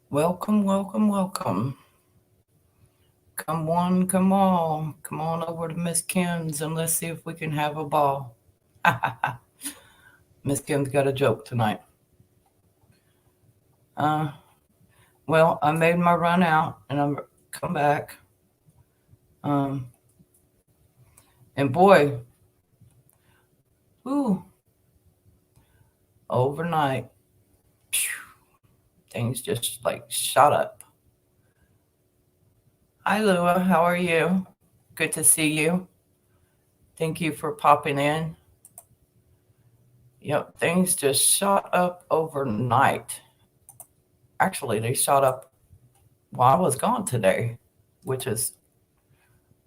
Welcome, welcome, welcome. Come on, come on. Come on over to Miss Kim's and let's see if we can have a ball. Miss Kim's got a joke tonight. Uh, well, I made my run out and I'm come back. Um, and boy, whew, overnight, phew, things just like shot up. Hi, Lua. How are you? Good to see you. Thank you for popping in. Yep, things just shot up overnight. Actually, they shot up while I was gone today, which is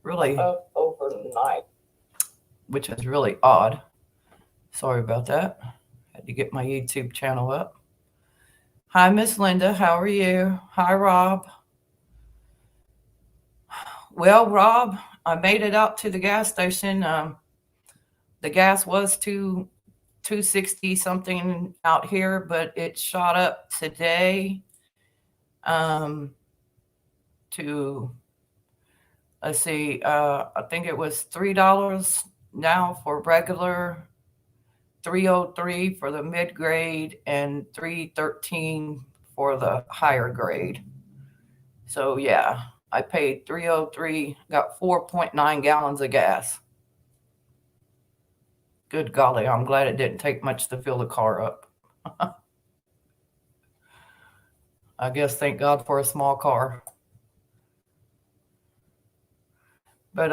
really up overnight, which is really odd. Sorry about that. Had to get my YouTube channel up. Hi, Miss Linda. How are you? Hi, Rob. Well, Rob, I made it out to the gas station. The gas was 260 something out here, but it shot up today um, to let's see, I think it was $3 now for regular, 303 for the mid grade, and 313 for the higher grade. So yeah, I paid 303, got 4.9 gallons of gas. Good golly, I'm glad it didn't take much to fill the car up. I guess thank God for a small car. But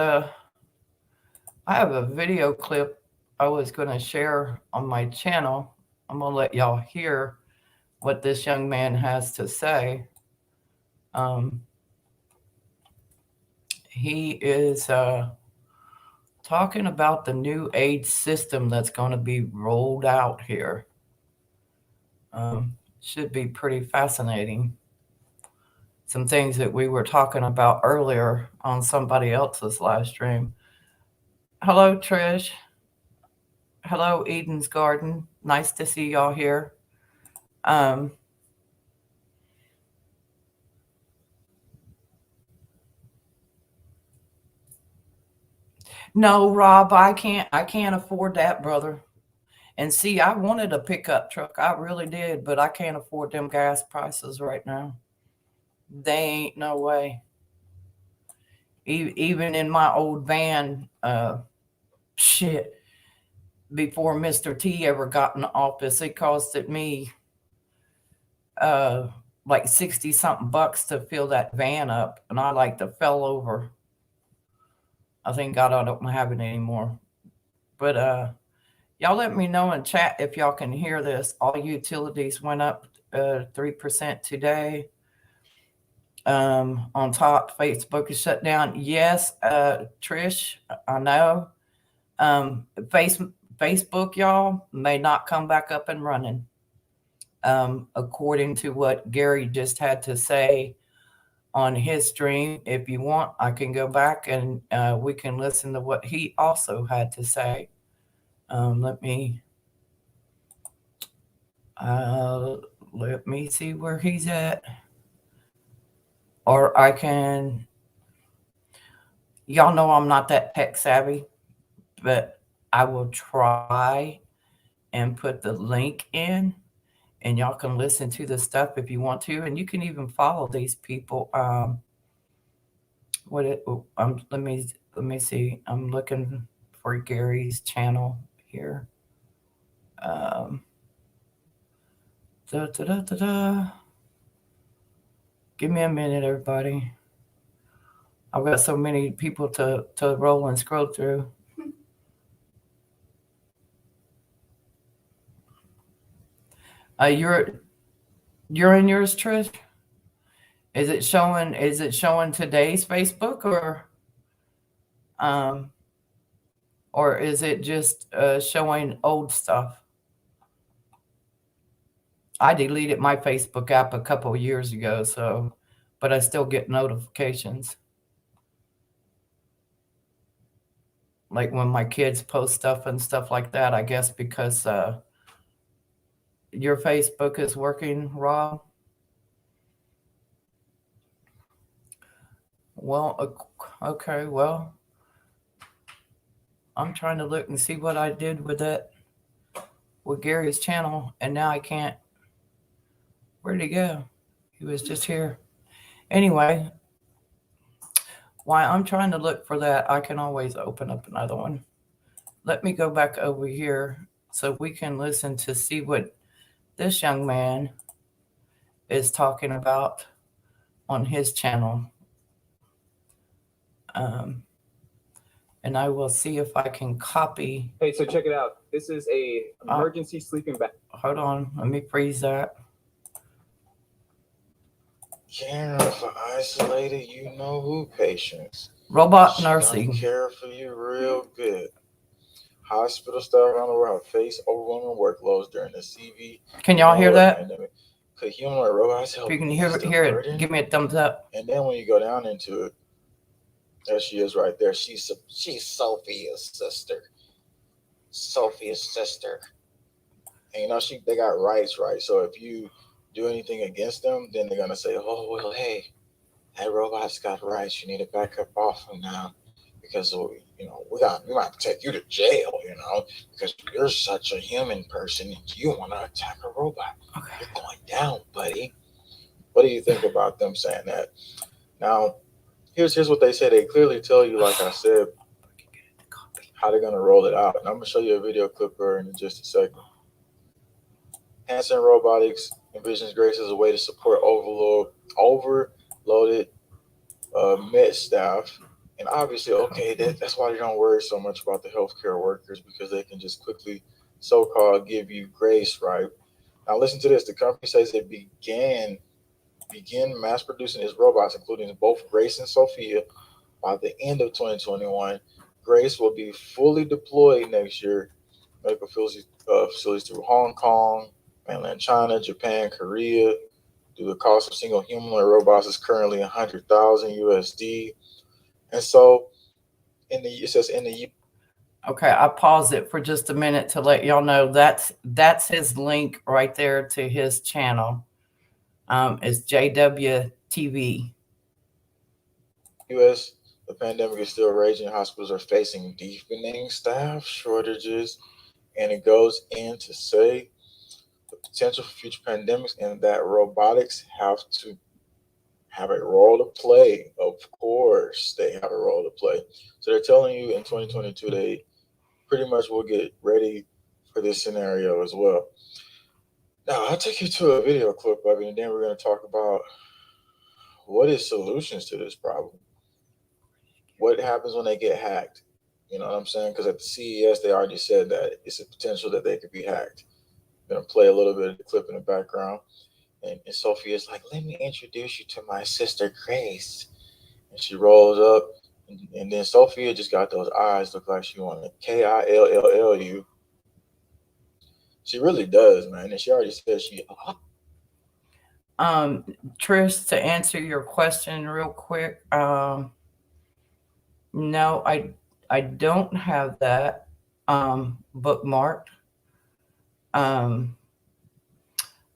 I have a video clip I was going to share on my channel. I'm going to let y'all hear what this young man has to say. Um, he is talking about the new aid system that's going to be rolled out here. Should be pretty fascinating. Some things that we were talking about earlier on somebody else's live stream. Hello, Trish. Hello, Eden's Garden. Nice to see y'all here. Um, no, Rob, I can't afford that, brother. And see, I wanted a pickup truck. I really did, but I can't afford them gas prices right now. They ain't no way. Even in my old van, shit, before Mr. T ever got in office, it costed me uh like 60 something bucks to fill that van up, and I like to fell over. I thank God I don't have it anymore. But y'all let me know in chat if y'all can hear this. All utilities went up 3% today. On top, Facebook is shut down. Yes, Trish, I know. Um, Face, Facebook, y'all, may not come back up and running. According to what Gary just had to say on his stream. If you want, I can go back and we can listen to what he also had to say. Let me uh, let me see where he's at, or I can. Y'all know I'm not that tech savvy, but I will try and put the link in, and y'all can listen to the stuff if you want to, and you can even follow these people. What it? Let me see. I'm looking for Gary's channel here. Um, da, da, da, da, da. Give me a minute, everybody. I've got so many people to roll and scroll through. You're in yours, Trish. Is it showing today's Facebook, um or is it just showing old stuff? I deleted my Facebook app a couple of years ago, so but I still get notifications. Like when my kids post stuff and stuff like that, I guess because your Facebook is working, Rob. Well, okay. Well, I'm trying to look and see what I did with that with Gary's channel, and now I can't. Where'd he go? He was just here. Anyway, while I'm trying to look for that, I can always open up another one. Let me go back over here so we can listen to see what this young man is talking about on his channel. Um, and I will see if I can copy. Hey, so check it out. This is a emergency sleeping bag. Hold on, let me freeze that. Caring for isolated, you know who patients. Robot nursing. Care for you real good. Hospital staff around the world face overwhelming workloads during the CV. Can y'all hear that? Pandemic. Could humanoid robots help? If you can hear it, give me a thumbs up. And then when you go down into it, there she is right there. She's Sophia's sister. Sophia's sister. And you know they got rights, right? So if you do anything against them, then they're gonna say, "Oh well, hey, that robot's got rights. You need to back up off him now, because you know we might take you to jail, you know, because you're such a human person and you want to attack a robot. Okay. You're going down, buddy." What do you think about them saying that? Now, here's what they say. They clearly tell you, like I said, how they're gonna roll it out. And I'm gonna show you a video clip here in just a second. Hanson Robotics envisions Grace as a way to support overloaded med staff. And obviously, okay, that's why they don't worry so much about the healthcare workers, because they can just quickly, so-called, give you grace, right? Now, listen to this. The company says it begin mass producing its robots, including both Grace and Sophia, by the end of 2021. Grace will be fully deployed next year. Medical facilities through Hong Kong, mainland China, Japan, Korea. The cost of single humanoid robots is currently $100,000 USD. And so it says in the Okay, I paused it for just a minute to let y'all know that's his link right there to his channel. It's JWTV. US, the pandemic is still raging. Hospitals are facing deepening staff shortages, and it goes in to say the potential for future pandemics and that robotics have to have a role to play. Of course, they have a role to play. So they're telling you in 2022 they pretty much will get ready for this scenario as well. Now, I'll take you to a video clip of it, and then we're going to talk about what is solutions to this problem. What happens when they get hacked? You know what I'm saying? Because at the CES, they already said that it's a potential that they could be hacked. I'm going to play a little bit of the clip in the background. And Sophia's like, "Let me introduce you to my sister, Grace." And she rolls up. And then Sophia just got those eyes, look like she wanted KILLU. She really does, man. And she already said she. Trish, to answer your question real quick, no, I don't have that bookmarked.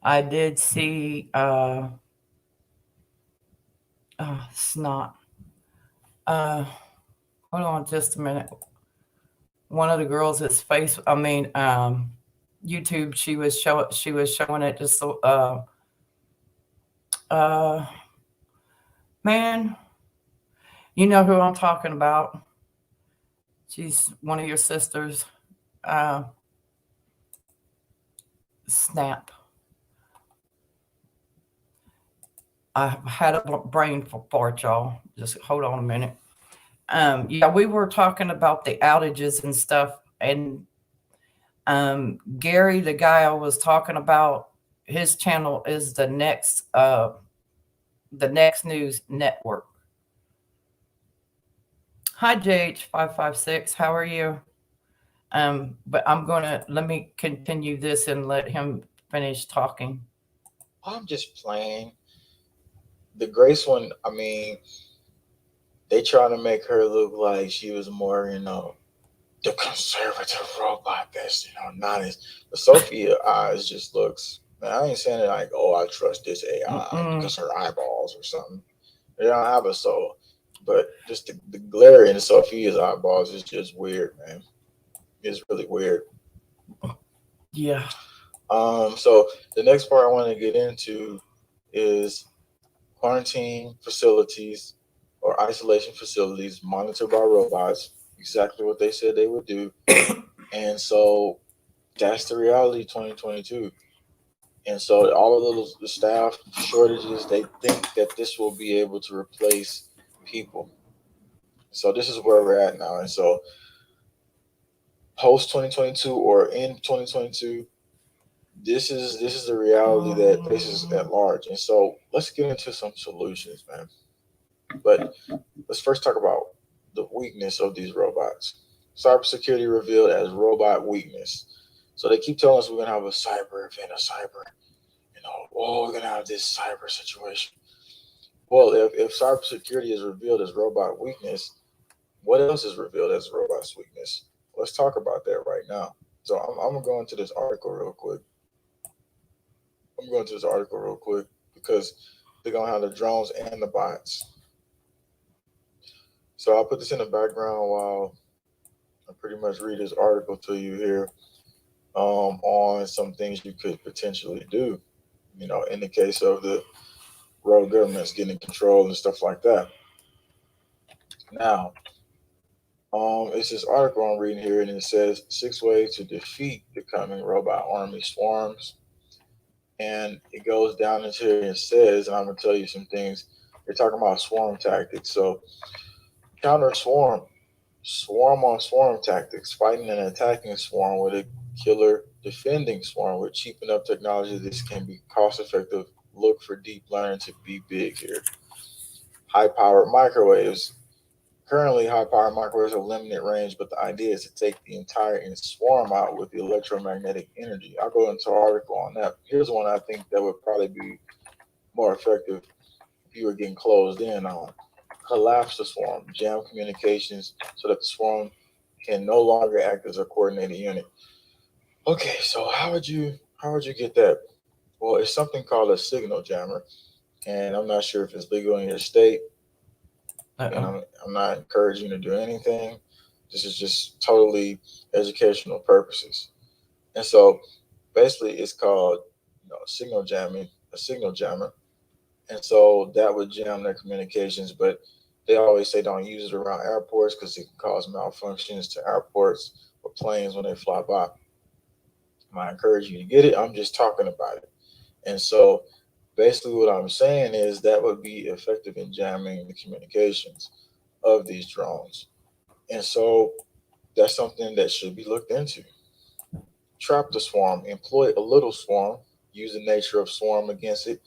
I did see snot. Hold on just a minute. One of the girls' YouTube, she was showing it just so man, you know who I'm talking about. She's one of your sisters. Snap. I had a brain fart, y'all. Just hold on a minute. Yeah, we were talking about the outages and stuff, and Gary, the guy I was talking about, his channel is the Next News Network. Hi, JH556. How are you? But let me continue this and let him finish talking. I'm just playing. The Grace one, I mean, they try to make her look like she was more, you know, the conservative robot that's, you know, not as. The Sophia eyes just looks. Man, I ain't saying it like, oh, I trust this AI because her eyeballs or something. They don't have a soul. But just the glare in Sophia's eyeballs is just weird, man. It's really weird. Yeah. So the next part I want to get into is quarantine facilities or isolation facilities monitored by robots. Exactly what they said they would do. And so that's the reality 2022. And so all of the staff shortages, they think that this will be able to replace people. So this is where we're at now. And so post 2022 or in 2022, this is the reality that faces at large. And so let's get into some solutions, man. But let's first talk about the weakness of these robots. Cybersecurity revealed as robot weakness. So they keep telling us we're gonna have a cyber event, we're gonna have this cyber situation. Well, if cybersecurity is revealed as robot weakness, what else is revealed as robot's weakness? Let's talk about that right now. So I'm gonna go into this article real quick. I'm going to this article real quick because they're gonna have the drones and the bots. So I'll put this in the background while I pretty much read this article to you here on some things you could potentially do, in the case of the world governments getting control and stuff like that. Now, it's this article I'm reading here, and it says 6 ways to defeat the coming robot army swarms. And it goes down into here and says, and I'm gonna tell you some things. They're talking about swarm tactics. So counter swarm on swarm tactics, fighting and attacking swarm with a killer defending swarm with cheap enough technology. This can be cost effective. Look for deep learning to be big here. High powered microwaves. Currently, high powered microwaves have limited range, but the idea is to take the entire swarm out with the electromagnetic energy. I'll go into an article on that. Here's one I think that would probably be more effective if you were getting closed in on. Collapse the swarm, jam communications so that the swarm can no longer act as a coordinated unit. Okay, so how would you get that? Well, it's something called a signal jammer, and I'm not sure if it's legal in your state, and I'm not encouraging you to do anything. This is just totally educational purposes. And so basically it's called signal jamming, a signal jammer. And so that would jam their communications, but they always say don't use it around airports because it can cause malfunctions to airports or planes when they fly by. I encourage you to get it. I'm just talking about it. And so basically what I'm saying is that would be effective in jamming the communications of these drones. And so that's something that should be looked into. Trap the swarm, employ a little swarm, use the nature of swarm against it,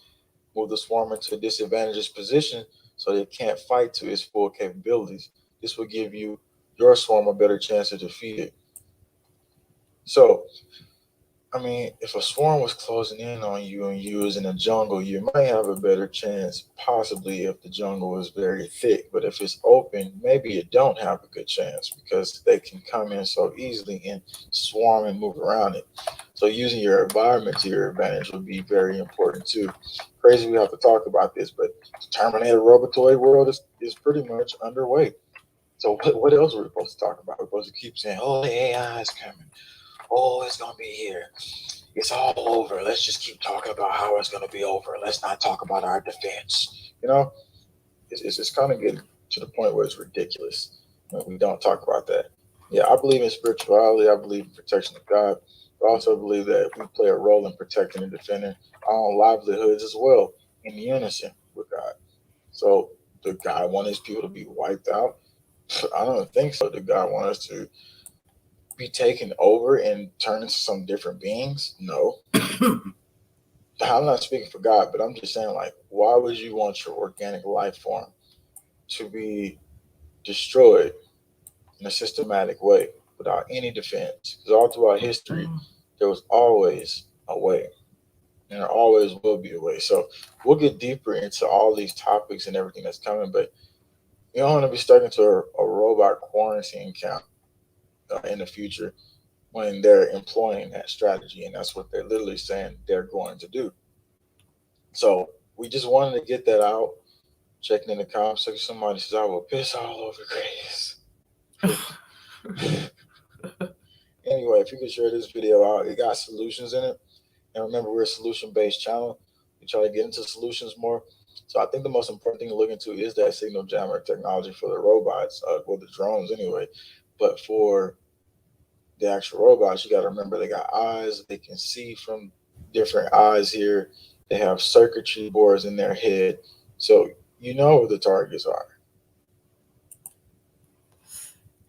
move the swarm into a disadvantageous position so that it can't fight to its full capabilities. This will give your swarm a better chance to defeat it. So I mean, if a swarm was closing in on you and you was in a jungle, you might have a better chance, possibly if the jungle is very thick. But if it's open, maybe you don't have a good chance because they can come in so easily and swarm and move around it. So using your environment to your advantage would be very important too. Crazy we have to talk about this, but the Terminator Robotoid world is pretty much underway. So what else are we supposed to talk about? We're supposed to keep saying, oh, the AI is coming. Oh, it's going to be here. It's all over. Let's just keep talking about how it's going to be over. Let's not talk about our defense. It's kind of getting to the point where it's ridiculous when we don't talk about that. Yeah, I believe in spirituality. I believe in protection of God. But I also believe that we play a role in protecting and defending our own livelihoods as well in unison with God. So, did God want his people to be wiped out? I don't think so. Did God want us to be taken over and turn into some different beings? No. I'm not speaking for God, but I'm just saying, like, why would you want your organic life form to be destroyed in a systematic way without any defense? Because all throughout history, there was always a way, and there always will be a way. So we'll get deeper into all these topics and everything that's coming, but you don't want to be stuck into a robot quarantine camp in the future when they're employing that strategy, and that's what they're literally saying they're going to do. So we just wanted to get that out Checking in the comment section, somebody says, I will piss all over Grace. Anyway, if you could share this video out, it got solutions in it. And remember, we're a solution-based channel. We try to get into solutions more. So I think the most important thing to look into is that signal jammer technology for the robots, well, the drones anyway. But for the actual robots, you got to remember they got eyes. They can see from different eyes here. They have circuitry boards in their head. So you know who the targets are.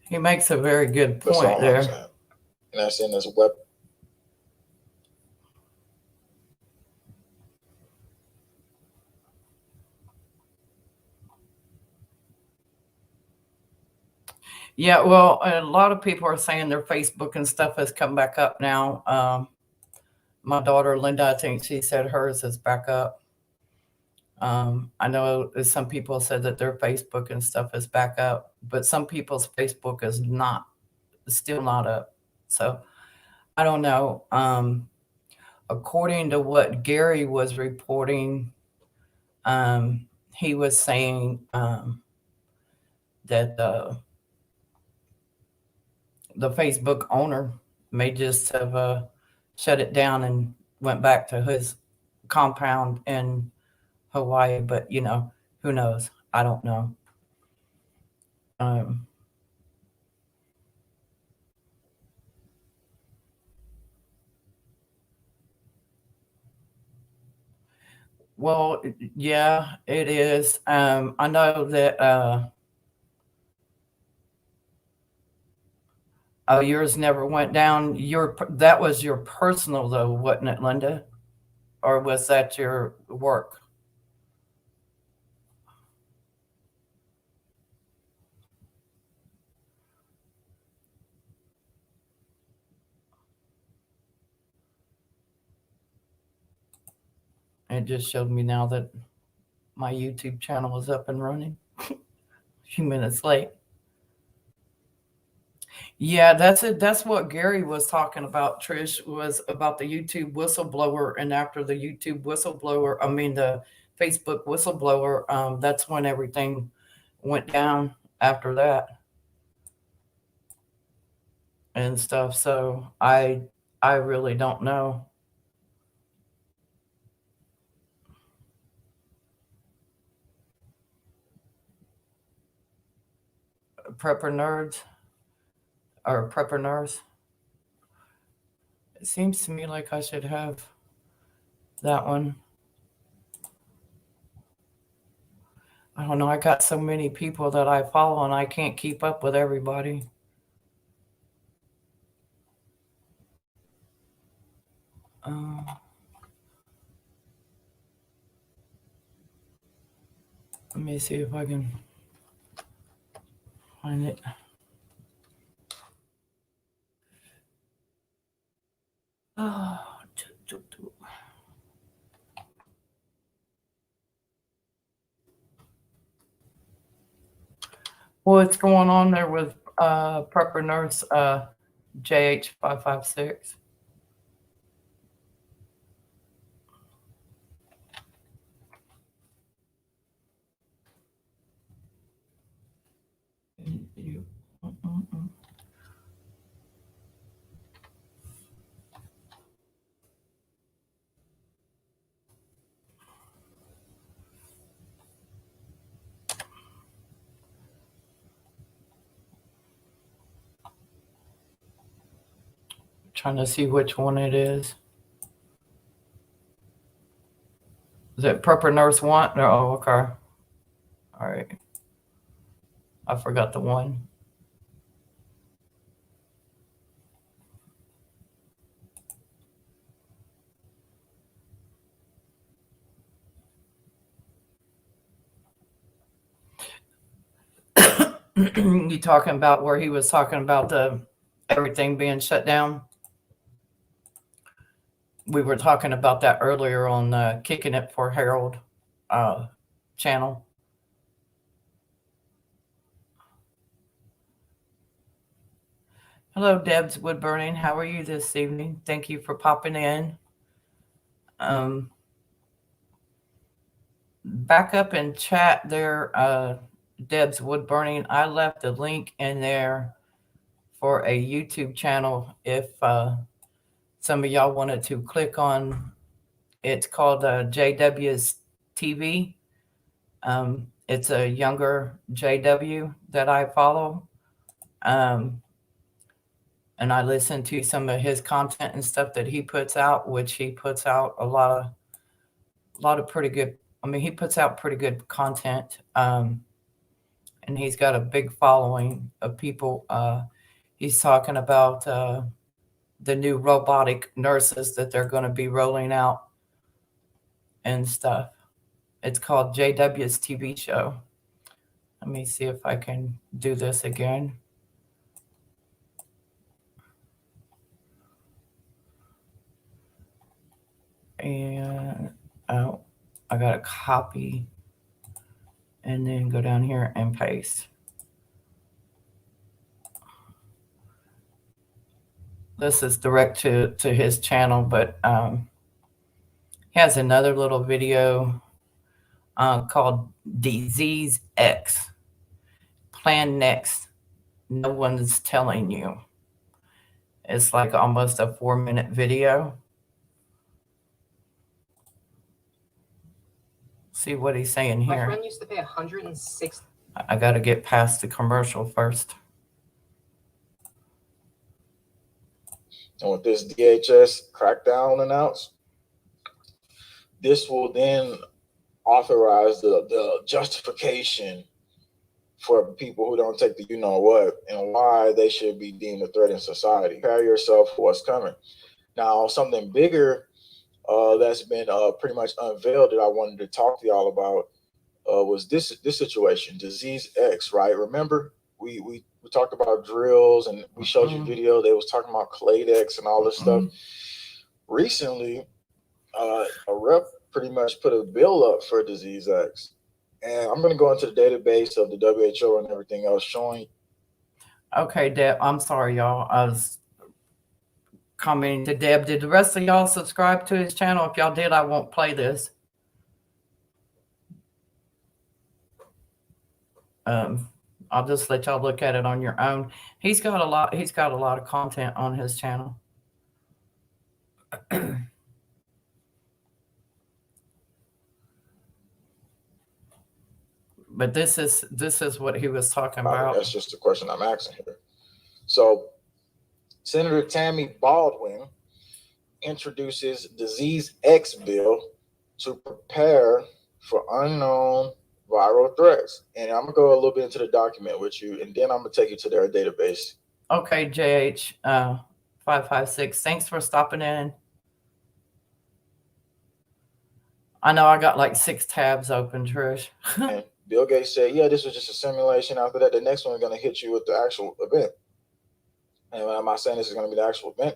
He makes a very good That's all point I'm there. saying. And that's in this weapon. Yeah, well, a lot of people are saying their Facebook and stuff has come back up now. My daughter Linda, I think she said hers is back up. I know some people said that their Facebook and stuff is back up, but some people's Facebook is still not up. So I don't know. According to what Gary was reporting, he was saying that the Facebook owner may just have shut it down and went back to his compound in Hawaii, but who knows? I don't know. Well, yeah, it is. I know that yours never went down. That was your personal though, wasn't it, Linda? Or was that your work? It just showed me now that my YouTube channel is up and running. A few minutes late. Yeah, that's it. That's what Gary was talking about, Trish, was about the YouTube whistleblower. And after the YouTube whistleblower, I mean the Facebook whistleblower, that's when everything went down after that and stuff. So I really don't know. Prepper nerds or prepper nerds. It seems to me like I should have that one. I don't know. I got so many people that I follow and I can't keep up with everybody. Let me see if I can find it. Oh, what's going on there with Prepper Nurse JH556? Trying to see which one it is. Is it Prepper Nurse 1? No, oh, okay. All right. I forgot the one. You talking about where he was talking about everything being shut down? We were talking about that earlier on Kicking It for Harold channel. Hello, Debs Woodburning. How are you this evening? Thank you for popping in. back up in chat there, Deb's Wood Burning. I left a link in there for a YouTube channel if some of y'all wanted to click on. It's called JW's TV. It's a younger JW that I follow. And I listen to some of his content and stuff that he puts out, which he puts out a lot of pretty good. I mean, he puts out pretty good content. And he's got a big following of people. He's talking about the new robotic nurses that they're going to be rolling out and stuff. It's called JW's TV show. Let me see if I can do this again. And oh, I got to copy and then go down here and paste. This is direct to his channel, but he has another little video called Disease X. Plan next. No one's telling you. It's like almost a 4-minute video. See what he's saying here. My friend used to pay $106. I got to get past the commercial first. And with this DHS crackdown announced, this will then authorize the justification for people who don't take the you know what and why they should be deemed a threat in society. Prepare yourself for what's coming. Now, something bigger that's been pretty much unveiled that I wanted to talk to y'all about was this situation, Disease X, right? Remember, we talked about drills and we showed you video. They was talking about Cladex and all this stuff. Recently, a rep pretty much put a bill up for Disease X. And I'm going to go into the database of the WHO and everything else showing. Okay, Deb, I'm sorry, y'all. I was commenting to Deb. Did the rest of y'all subscribe to his channel? If y'all did, I won't play this. I'll just let y'all look at it on your own. He's got a lot of content on his channel. But this is what he was talking about. That's just the question I'm asking here. So Senator Tammy Baldwin introduces Disease X bill to prepare for unknown viral threats. And I'm gonna go a little bit into the document with you, and then I'm gonna take you to their database. Okay, JH 556. Thanks for stopping in. I know I got like 6 tabs open, Trish. And Bill Gates said, yeah, this was just a simulation. After that, the next one is going to hit you with the actual event. And I'm not saying this is going to be the actual event.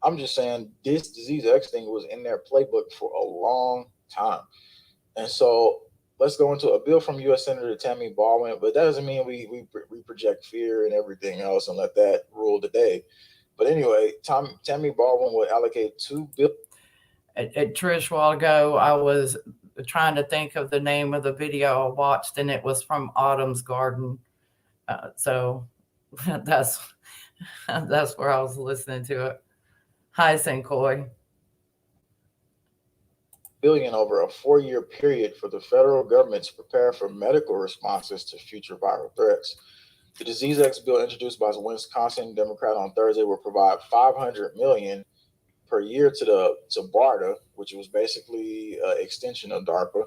I'm just saying this Disease X thing was in their playbook for a long time. And so let's go into a bill from U.S. Senator Tammy Baldwin, but that doesn't mean we project fear and everything else and let that rule the day. But anyway, Tammy Baldwin would allocate $2 billion. At Trish, a while ago, I was trying to think of the name of the video I watched, and it was from Autumn's Garden. So that's where I was listening to it. Hi, Sinkoy. Billion over a 4-year period for the federal government to prepare for medical responses to future viral threats. The Disease X bill introduced by Wisconsin Democrat on Thursday will provide $500 million per year to BARDA, which was basically an extension of DARPA,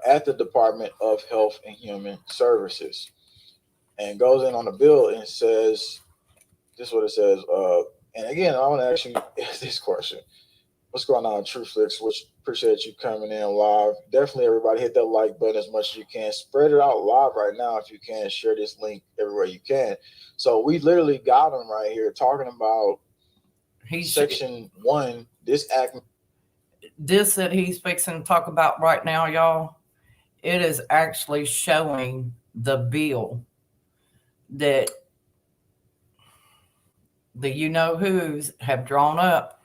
at the Department of Health and Human Services. And goes in on the bill and says, this is what it says. And again, I want to ask you this question. What's going on, TrueFlix? Which appreciate you coming in live. Definitely everybody hit that like button as much as you can. Spread it out live right now if you can. Share this link everywhere you can. So we literally got him right here talking about Section 1, this act. This that he's fixing to talk about right now, y'all, it is actually showing the bill that the you-know-whos have drawn up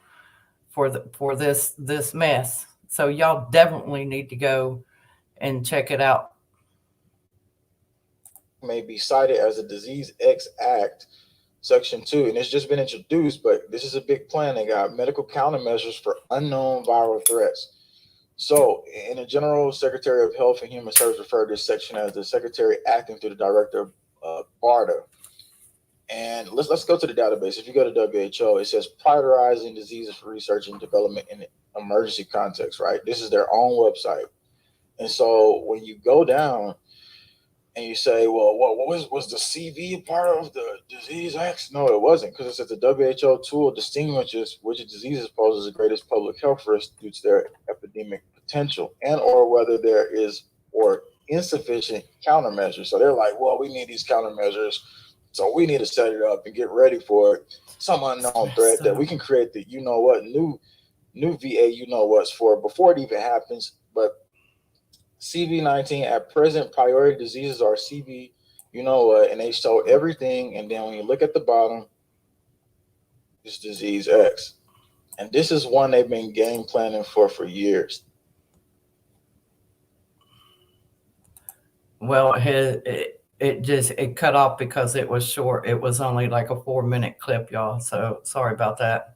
for this mess So y'all definitely need to go and check it out. May be cited as a Disease X Act, Section 2, and it's just been introduced, but this is a big plan. They got medical countermeasures for unknown viral threats. So, in the General Secretary of Health and Human Services referred to this section as the Secretary acting through the Director of BARDA. And let's go to the database. If you go to WHO, it says prioritizing diseases for research and development in emergency context, right? This is their own website. And so when you go down and you say, well, what was the CV part of the Disease Act? No, it wasn't, because it says the WHO tool distinguishes which diseases poses the greatest public health risk due to their epidemic potential and or whether there is or insufficient countermeasures. So they're like, well, we need these countermeasures, so we need to set it up and get ready for it. Some unknown threat that we can create the new VA what's for before it even happens. But CV-19 at present priority diseases are CV, and they show everything. And then when you look at the bottom, it's Disease X. And this is one they've been game planning for years. Well, it cut off because it was short. It was only like a 4-minute clip, y'all. So sorry about that.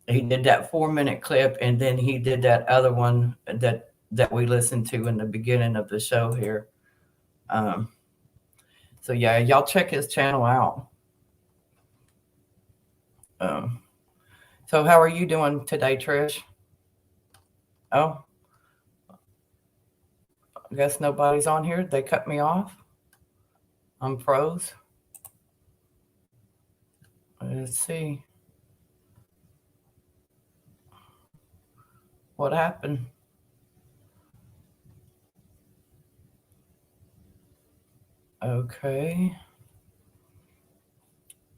He did that 4-minute clip, and then he did that other one that we listened to in the beginning of the show here. So yeah, y'all check his channel out. So how are you doing today, Trish? Oh, I guess nobody's on here. They cut me off. I'm froze. Let's see. What happened? Okay.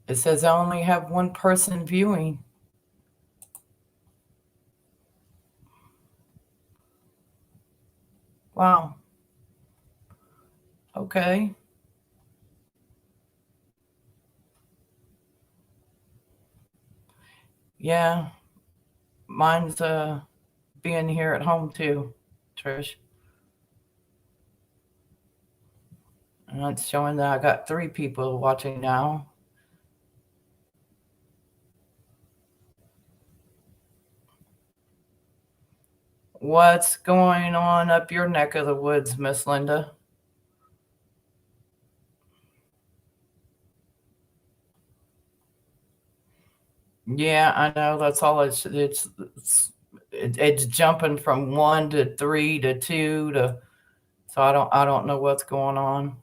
It says I only have one person viewing. Wow. Okay. Yeah. Mine's being here at home too, Trish. And it's showing that I got 3 people watching now. What's going on up your neck of the woods, Miss Linda? Yeah, I know. That's all. It's jumping from 1 to 3 to 2 to. So I don't know what's going on.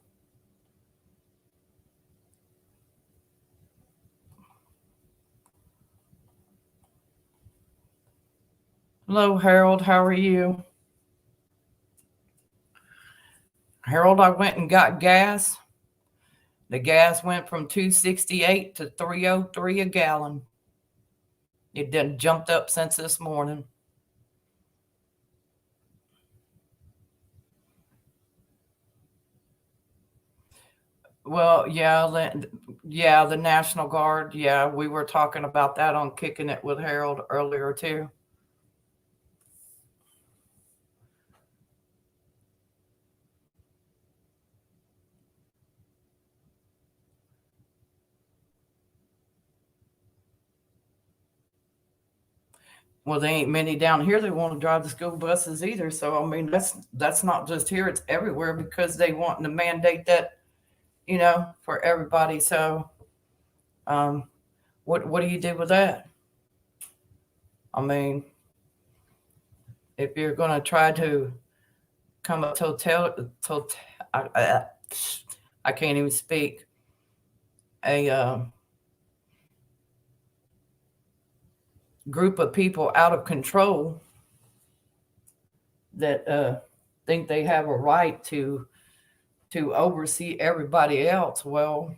Hello, Harold. How are you? Harold, I went and got gas. The gas went from $2.68 to $3.03 a gallon. It done jumped up since this morning. Well, yeah, the National Guard. Yeah, we were talking about that on Kicking It with Harold earlier too. Well, there ain't many down here that want to drive the school buses either. So I mean, that's not just here; it's everywhere because they want to mandate that, for everybody. So, what do you do with that? I mean, if you're going to try to come up I can't even speak. A group of people out of control that think they have a right to oversee everybody else. Well,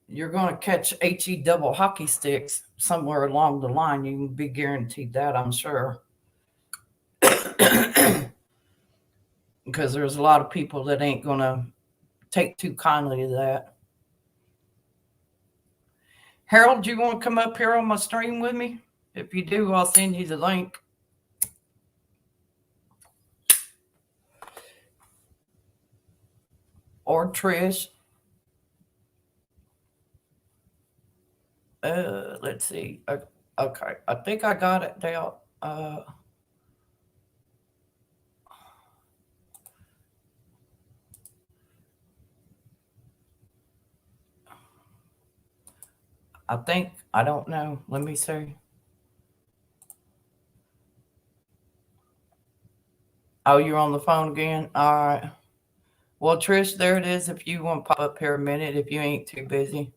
you're going to catch HE double hockey sticks somewhere along the line. You can be guaranteed that, I'm sure. Because there's a lot of people that ain't going to take too kindly to that. Harold, do you want to come up here on my stream with me? If you do, I'll send you the link. Or Trish. Let's see. Okay, I think I got it down. I think, I don't know. Let me see. Oh, you're on the phone again? All right. Well, Trish, there it is if you want to pop up here a minute, if you ain't too busy.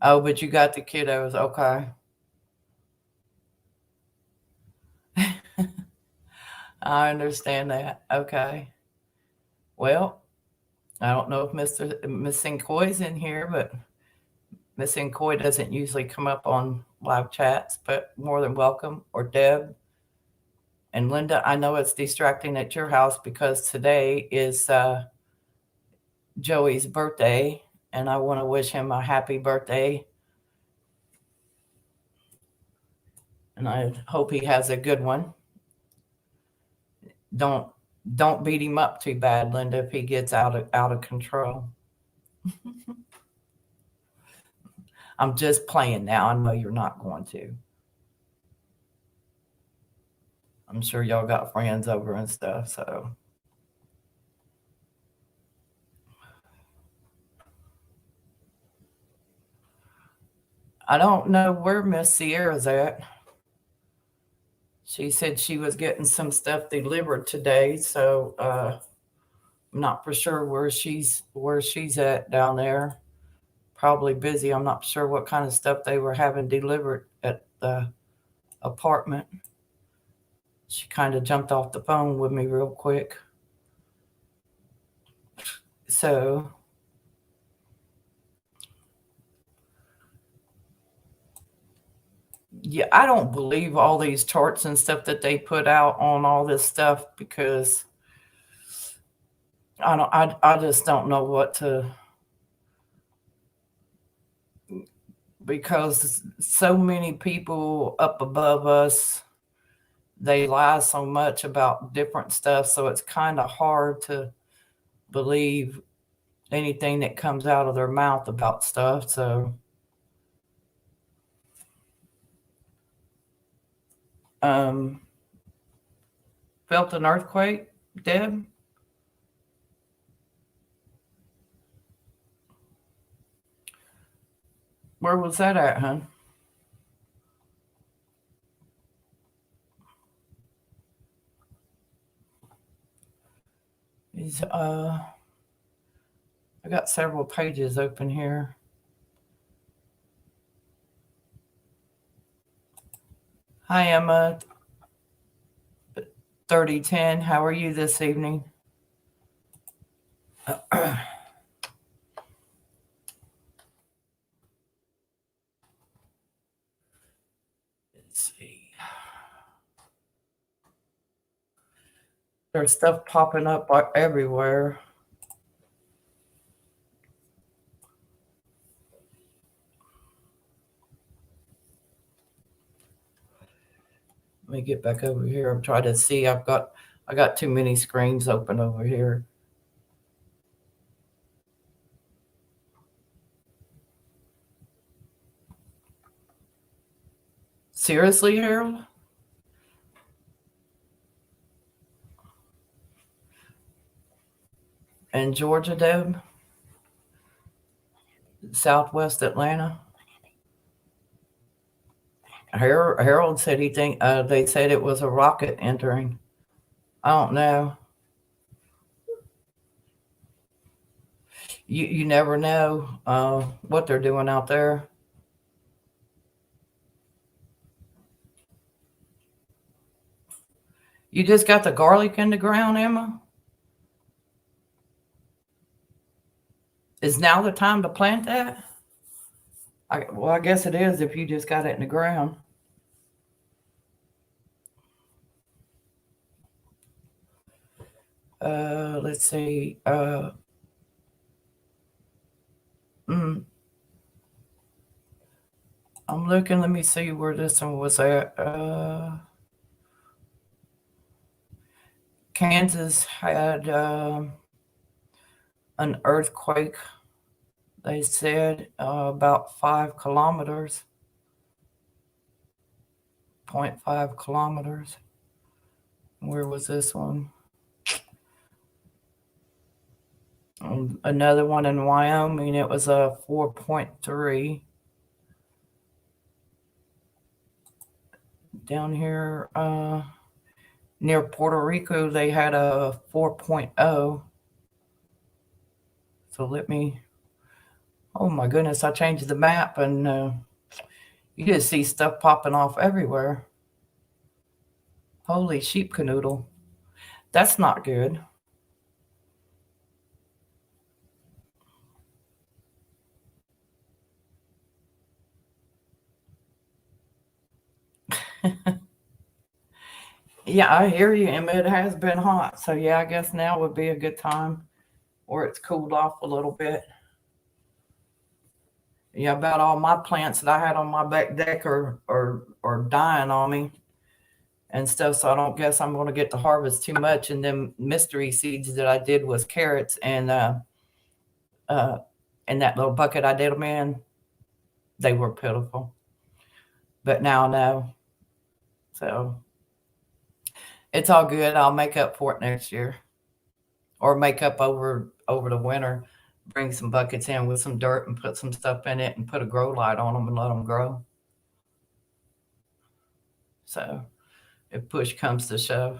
Oh, but you got the kiddos. Okay. I understand that. Okay. Well, I don't know if Miss Sincoy's in here, but Miss Sincoy doesn't usually come up on live chats, but more than welcome. Or Deb and Linda. I know it's distracting at your house because today is Joey's birthday, and I want to wish him a happy birthday. And I hope he has a good one. Don't beat him up too bad, Linda, if he gets out of control. I'm just playing now. I know you're not going to. I'm sure y'all got friends over and stuff, so. I don't know where Miss Sierra's at. She said she was getting some stuff delivered today, so I'm not for sure where she's at down there. Probably busy. I'm not sure what kind of stuff they were having delivered at the apartment. She kind of jumped off the phone with me real quick. So yeah, I don't believe all these charts and stuff that they put out on all this stuff because I just don't know what to, because so many people up above us, they lie so much about different stuff, so it's kind of hard to believe anything that comes out of their mouth about stuff. So felt an earthquake, Deb? Where was that at, hon? I got several pages open here. Hi, Emma. 3010. How are you this evening? Let's see. There's stuff popping up everywhere. Let me get back over here. I'm trying to see. I got too many screens open over here. Seriously, Harold? And Georgia, Deb? Southwest Atlanta? Harold said they said it was a rocket entering. I don't know. You never know what they're doing out there. You just got the garlic in the ground, Emma? Is now the time to plant that? I guess it is if you just got it in the ground. Let's see. I'm looking. Let me see where this one was at. Kansas had an earthquake. They said about 5 kilometers, 0.5 kilometers. Where was this one? Another one in Wyoming. It was a 4.3. Down here near Puerto Rico, they had a 4.0. So let me, oh my goodness, I changed the map and you just see stuff popping off everywhere. Holy sheep canoodle. That's not good. Yeah, I hear you, Emma. It has been hot. So yeah, I guess now would be a good time where it's cooled off a little bit. Yeah, about all my plants that I had on my back deck are dying on me and stuff. So I don't guess I'm going to get to harvest too much. And then mystery seeds that I did was carrots and in that little bucket I did them in, they were pitiful. But now I know. So it's all good. I'll make up for it next year, or make up over the winter. Bring some buckets in with some dirt and put some stuff in it and put a grow light on them and let them grow. So if push comes to shove.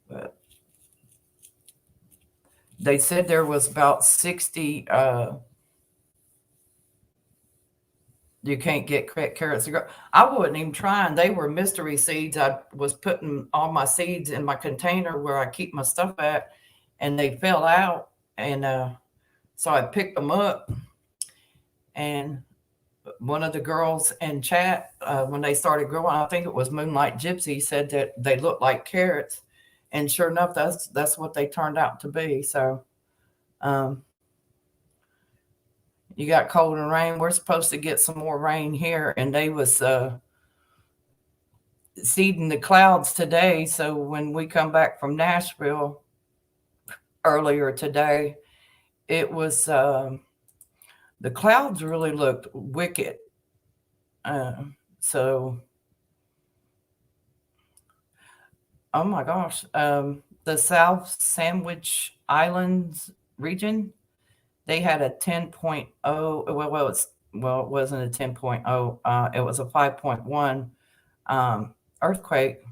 But they said there was about 60 you can't get carrots to grow. I wasn't even trying. They were mystery seeds. I was putting all my seeds in my container where I keep my stuff at, and they fell out. And so I picked them up. And one of the girls in chat, when they started growing, I think it was Moonlight Gypsy, said that they looked like carrots. And sure enough, that's what they turned out to be. So you got cold and rain. We're supposed to get some more rain here, and they was seeding the clouds today. So when we come back from Nashville earlier today, it was the clouds really looked wicked. So, oh my gosh, the South Sandwich Islands region, they had a 10.0. Well, it wasn't a 10.0. It was a 5.1 earthquake,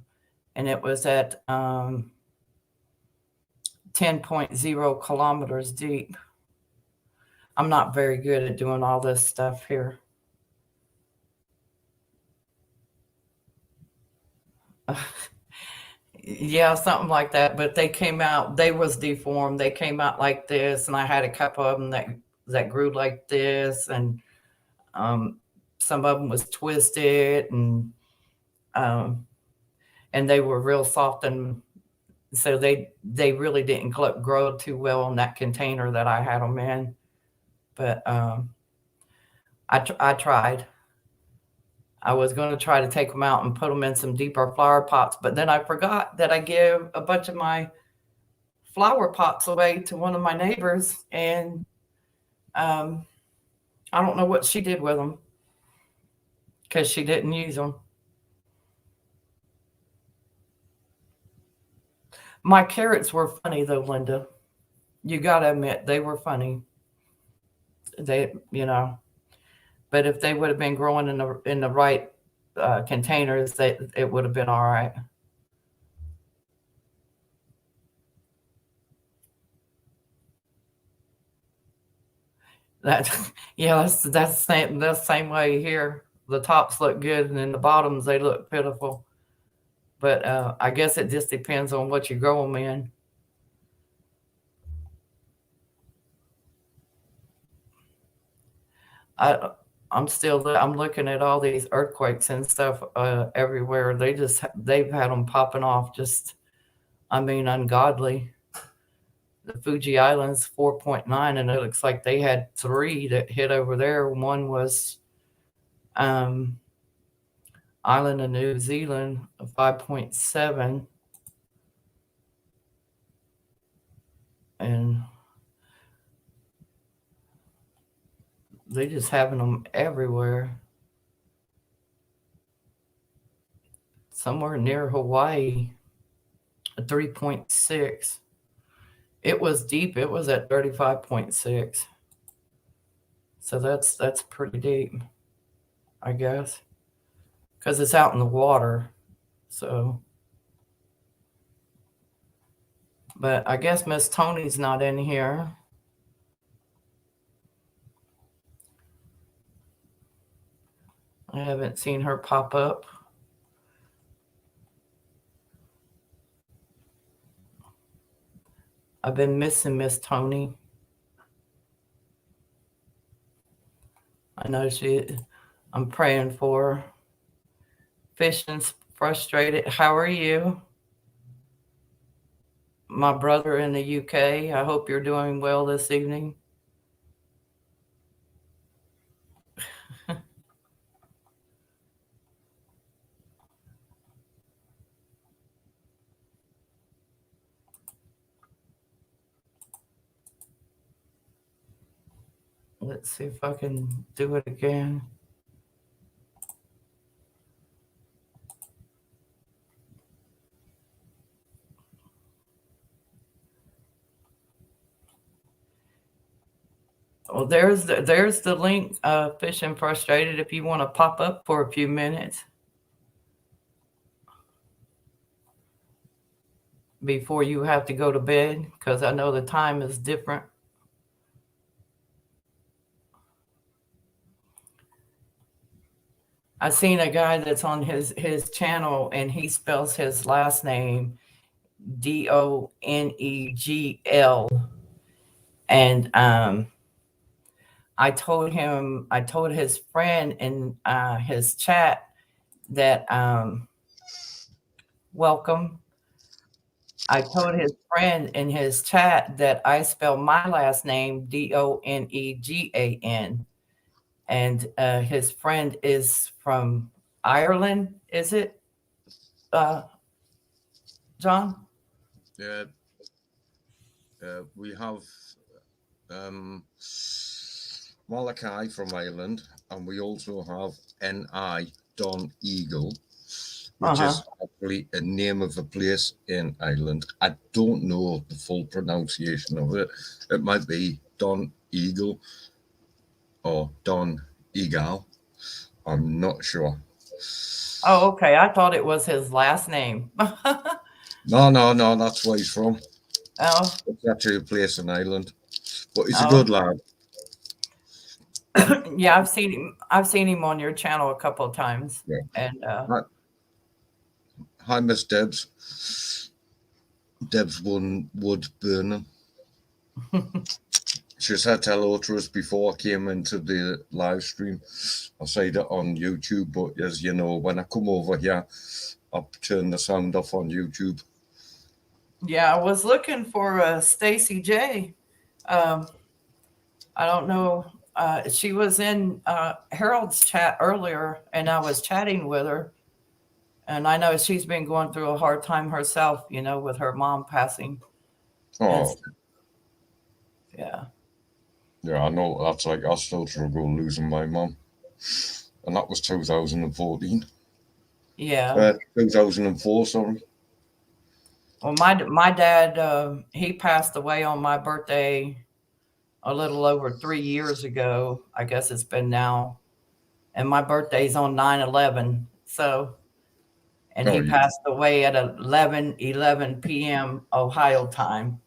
and it was at 10.0 kilometers deep. I'm not very good at doing all this stuff here. Yeah, something like that. But they came out, they was deformed. They came out like this, and I had a couple of them that grew like this, and some of them was twisted, and they were real soft, and so they really didn't grow too well in that container that I had them in. But I tried. I was going to try to take them out and put them in some deeper flower pots, but then I forgot that I give a bunch of my flower pots away to one of my neighbors, and I don't know what she did with them because she didn't use them. My carrots were funny though, Linda. You got to admit they were funny. They, but if they would have been growing in the right containers, it would have been all right. That's the same way here. The tops look good, and then the bottoms they look pitiful. But I guess it just depends on what you grow them in. I'm looking at all these earthquakes and stuff everywhere. They've had them popping off just, ungodly. The Fuji Islands 4.9, and it looks like they had 3 that hit over there. One was island of New Zealand, a 5.7, and they just having them everywhere. Somewhere near Hawaii, a 3.6. It was deep. It was at 35.6. So that's pretty deep, I guess, because it's out in the water. So, but I guess Miss Tony's not in here. I haven't seen her pop up. I've been missing Miss Tony. I know I'm praying for her. Fishing's frustrated. How are you? My brother in the UK. I hope you're doing well this evening. Let's see if I can do it again. Well, there's the link, Fishing Frustrated, if you want to pop up for a few minutes before you have to go to bed, because I know the time is different. I seen a guy that's on his channel, and he spells his last name Donegl, and I told his friend in his chat that welcome. I told his friend in his chat that I spell my last name Doneglan, and his friend is from Ireland. Is it, John? Yeah. We have Malachi from Ireland, and we also have N.I. Donegl, which is actually a name of a place in Ireland. I don't know the full pronunciation of it. It might be Donegl or Donegal. I'm not sure. Oh, okay. I thought it was his last name. No, that's where he's from. Oh, It's actually a place in Ireland, but he's a good lad. yeah, I've seen him on your channel a couple of times. Yeah. And Hi, Miss Debs. Debs Wood Burnham. She said hello to us before I came into the live stream. I said it on YouTube, but as you know, when I come over here, I'll turn the sound off on YouTube. yeah, I was looking for Stacy J. I don't know. She was in Harold's chat earlier, and I was chatting with her. And I know she's been going through a hard time herself, with her mom passing. Oh, yeah. Yeah, I know. That's like I still struggle losing my mum, and that was 2014. Yeah. 2004. Sorry. Well, my dad, he passed away on my birthday a little over 3 years ago. I guess it's been now. And my birthday's on 9/11. So, and he passed away at 11 p.m. Ohio time.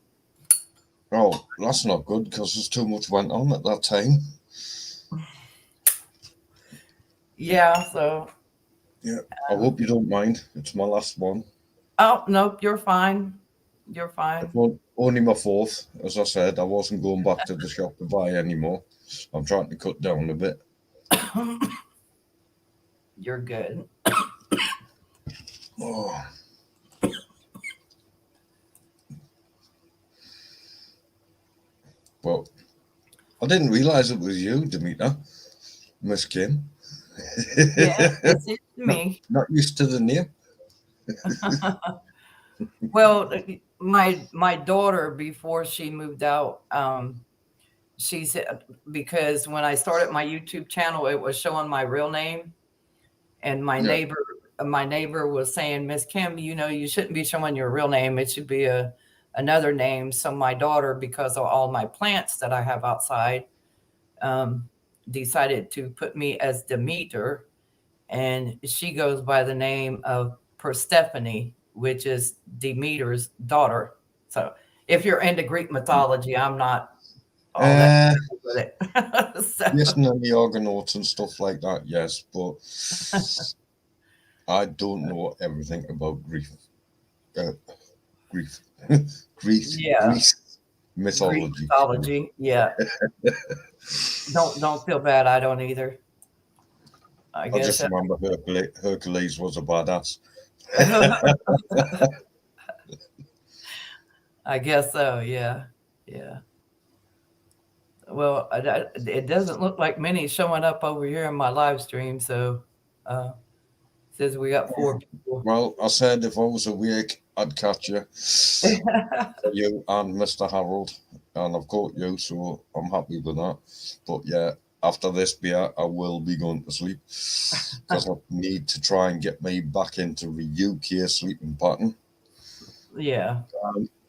Oh, that's not good because there's too much went on at that time. Yeah, so. Yeah, I hope you don't mind. It's my last one. Oh, nope, you're fine. You're fine. Only my fourth. As I said, I wasn't going back to the shop to buy anymore. I'm trying to cut down a bit. You're good. Oh. But I didn't realize it was you, Demeter, Miss Kim. Yeah, it's me. Not used to the name. Well, my daughter, before she moved out, she said, because when I started my YouTube channel, it was showing my real name, and Yeah. my neighbor was saying, Miss Kim, you shouldn't be showing your real name. It should be another name. So my daughter, because of all my plants that I have outside, decided to put me as Demeter, and she goes by the name of Persephone, which is Demeter's daughter. So if you're into Greek mythology, I'm not all that with it. So, Yes, and the Argonauts and stuff like that, yes, but I don't know everything about Greek, Greek, Greece, yeah, Greece Greek mythology. mythology. Yeah. Don't feel bad. I don't either. I I guess. just remember Hercules was a badass. I guess so. Yeah. Yeah. Well, it doesn't look like many showing up over here in my live stream. So, says we got 4 people. Well, I said if I was awake, I'd catch you. You and Mr. Harold, and I've got you, so I'm happy with that. But yeah, after this beer, I will be going to sleep because I need to try and get me back into the UK sleeping pattern. Yeah.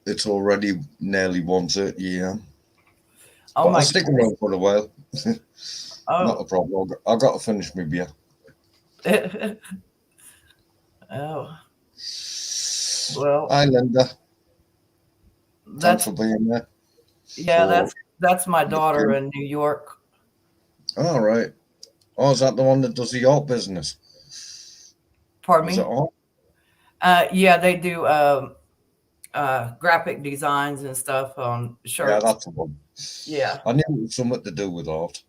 It's already nearly 1:30 a.m. Oh But my I'll stick goodness. around for a while. Not a Oh. problem. I got to finish my beer. Oh. Well, Hi, Linda. Thanks that's for being there. yeah, So, that's my daughter in New York. all right. Oh, is that the one that does the art business? Pardon Is it me? art? Yeah, they do graphic designs and stuff on Yeah, shirts. that's the one. Yeah. I knew it was something to do with art.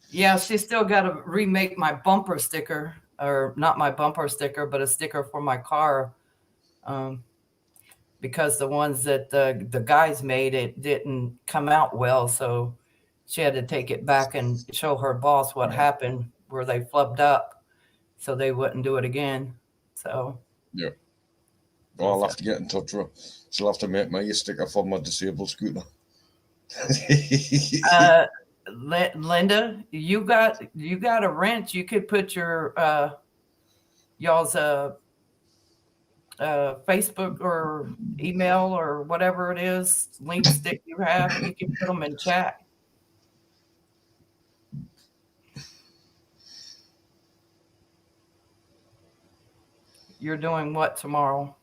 Yeah, she still got to remake my bumper sticker, or not my bumper sticker, but a sticker for my car, because the ones that the guys made, it didn't come out well, so she had to take it back and show her boss what happened, where they flubbed up, so they wouldn't do it again. So Yeah. Well, I'll have to get in touch with her. She'll have to make me a sticker for my disabled scooter. Linda, you got a wrench. You could put your y'all's Facebook or email or whatever it is links that you have. You can put them in chat. You're doing what tomorrow?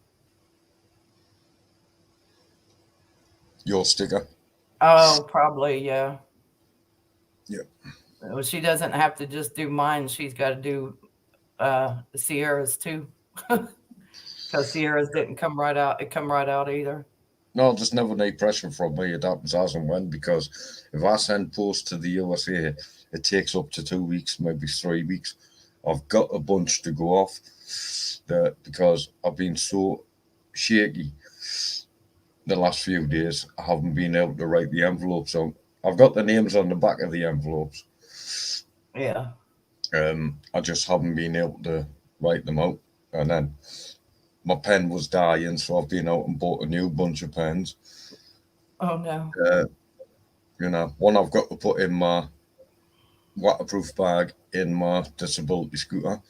Your sticker. Oh, probably, yeah. Yeah. Well, she doesn't have to just do mine. She's got to do Sierra's too, because Sierra's didn't come right out. It come right out either. No, there's never any pressure from me. It happens as and when, because if I send post to the USA, it takes up to 2 weeks, maybe 3 weeks. I've got a bunch to go off because I've been so shaky the last few days. I haven't been able to write the envelopes on. I've got the names on the back of the envelopes. Yeah. I just haven't been able to write them out. And then my pen was dying, so I've been out and bought a new bunch of pens. Oh no. One I've got to put in my waterproof bag in my disability scooter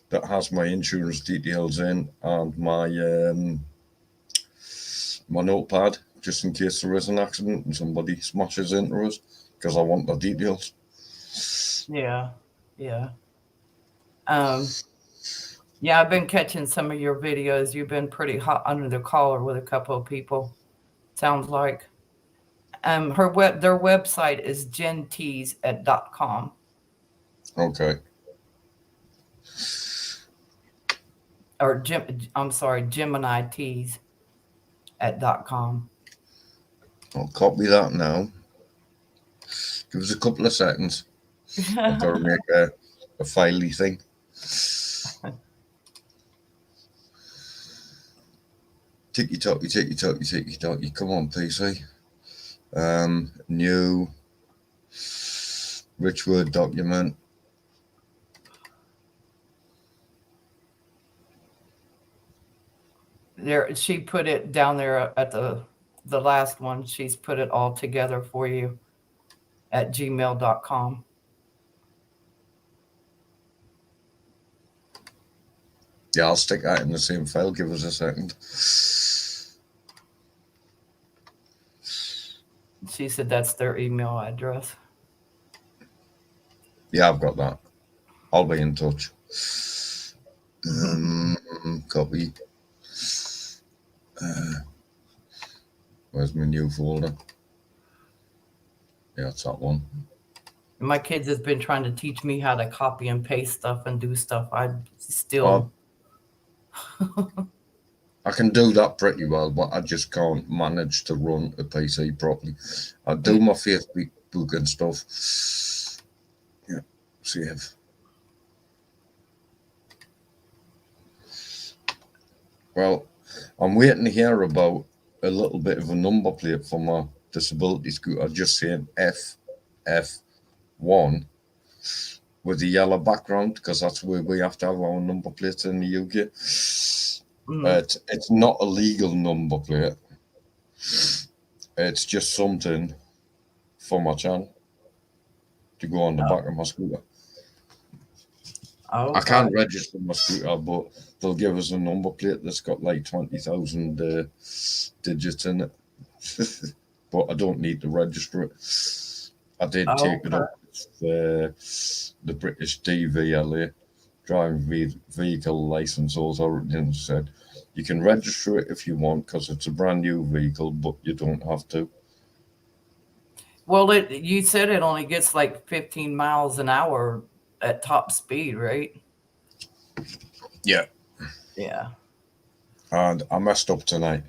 that has my insurance details in, and my notepad, just in case there is an accident and somebody smashes into us, because I want the details. Yeah. Yeah. Yeah, I've been catching some of your videos. You've been pretty hot under the collar with a couple of people. Sounds like. Their website is gentees.com. Okay. Or Gemini Tees @.com. I'll copy that now. Give us a couple of seconds. I've got to make a filey thing. Ticky tocky, ticky tocky, ticky tocky. Come on, PC. New rich word document. There, she put it down there at the last one. She's put it all together for you at gmail.com. Yeah, I'll stick that in the same file. Give us a second. She said that's their email address. Yeah, I've got that. I'll be in touch. Copy. Where's my new folder? Yeah, it's that one. My kids has been trying to teach me how to copy and paste stuff and do stuff. I still. I can do that pretty well, but I just can't manage to run a PC properly. I do my Facebook and stuff. Yeah, save. Well, I'm waiting to hear about a little bit of a number plate for my disability scooter, just saying FF1 with a yellow background, because that's where we have to have our number plates in the UK. It's not a legal number plate. It's just something for my channel to go on the back of my scooter. Oh, I can't register my scooter, but they'll give us a number plate that's got like 20,000 digits in it. But I don't need to register it. I did take it up with the British DVLA, Driving Vehicle Licence Authority, and said you can register it if you want because it's a brand new vehicle, but you don't have to. Well, you said it only gets like 15 miles an hour at top speed, right? Yeah. Yeah. And I messed up tonight.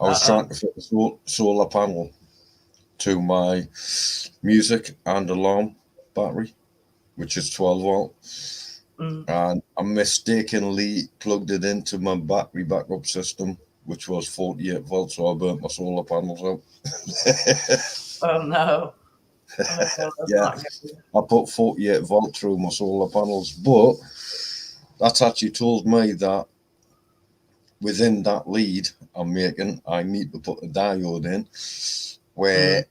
I was trying to fit a solar panel to my music and alarm battery, which is 12 volt. And I mistakenly plugged it into my battery backup system, which was 48 volts, so I burnt my solar panels out. Oh, no. Yeah, I put 48 volt through my solar panels, but that's actually told me that within that lead I'm making, I need to put a diode in where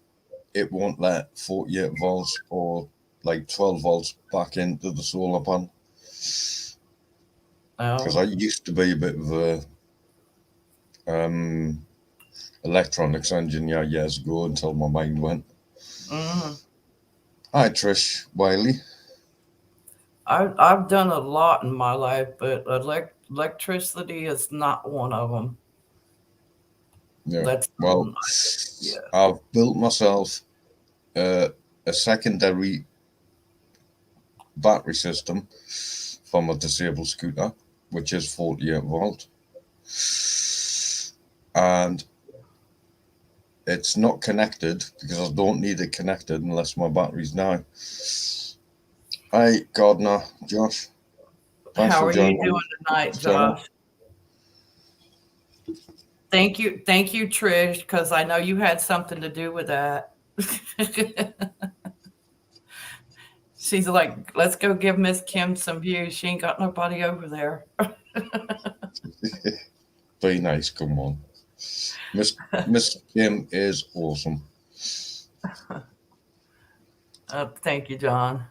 it won't let 48 volts or like 12 volts back into the solar panel. Because I used to be a bit of a electronics engineer years ago until my mind went. Hi, Trish Wiley. I've done a lot in my life, but electricity is not one of them. Yeah. I've built myself a secondary battery system for my disabled scooter, which is 48 volt. And it's not connected because I don't need it connected unless my battery's down. Hi, Gardner, Josh. Thanks How for are joining you doing tonight, Josh? Thank you, Trish, because I know you had something to do with that. She's like, let's go give Miss Kim some views. She ain't got nobody over there. Be nice, come on. Miss Kim is awesome. Thank you, John.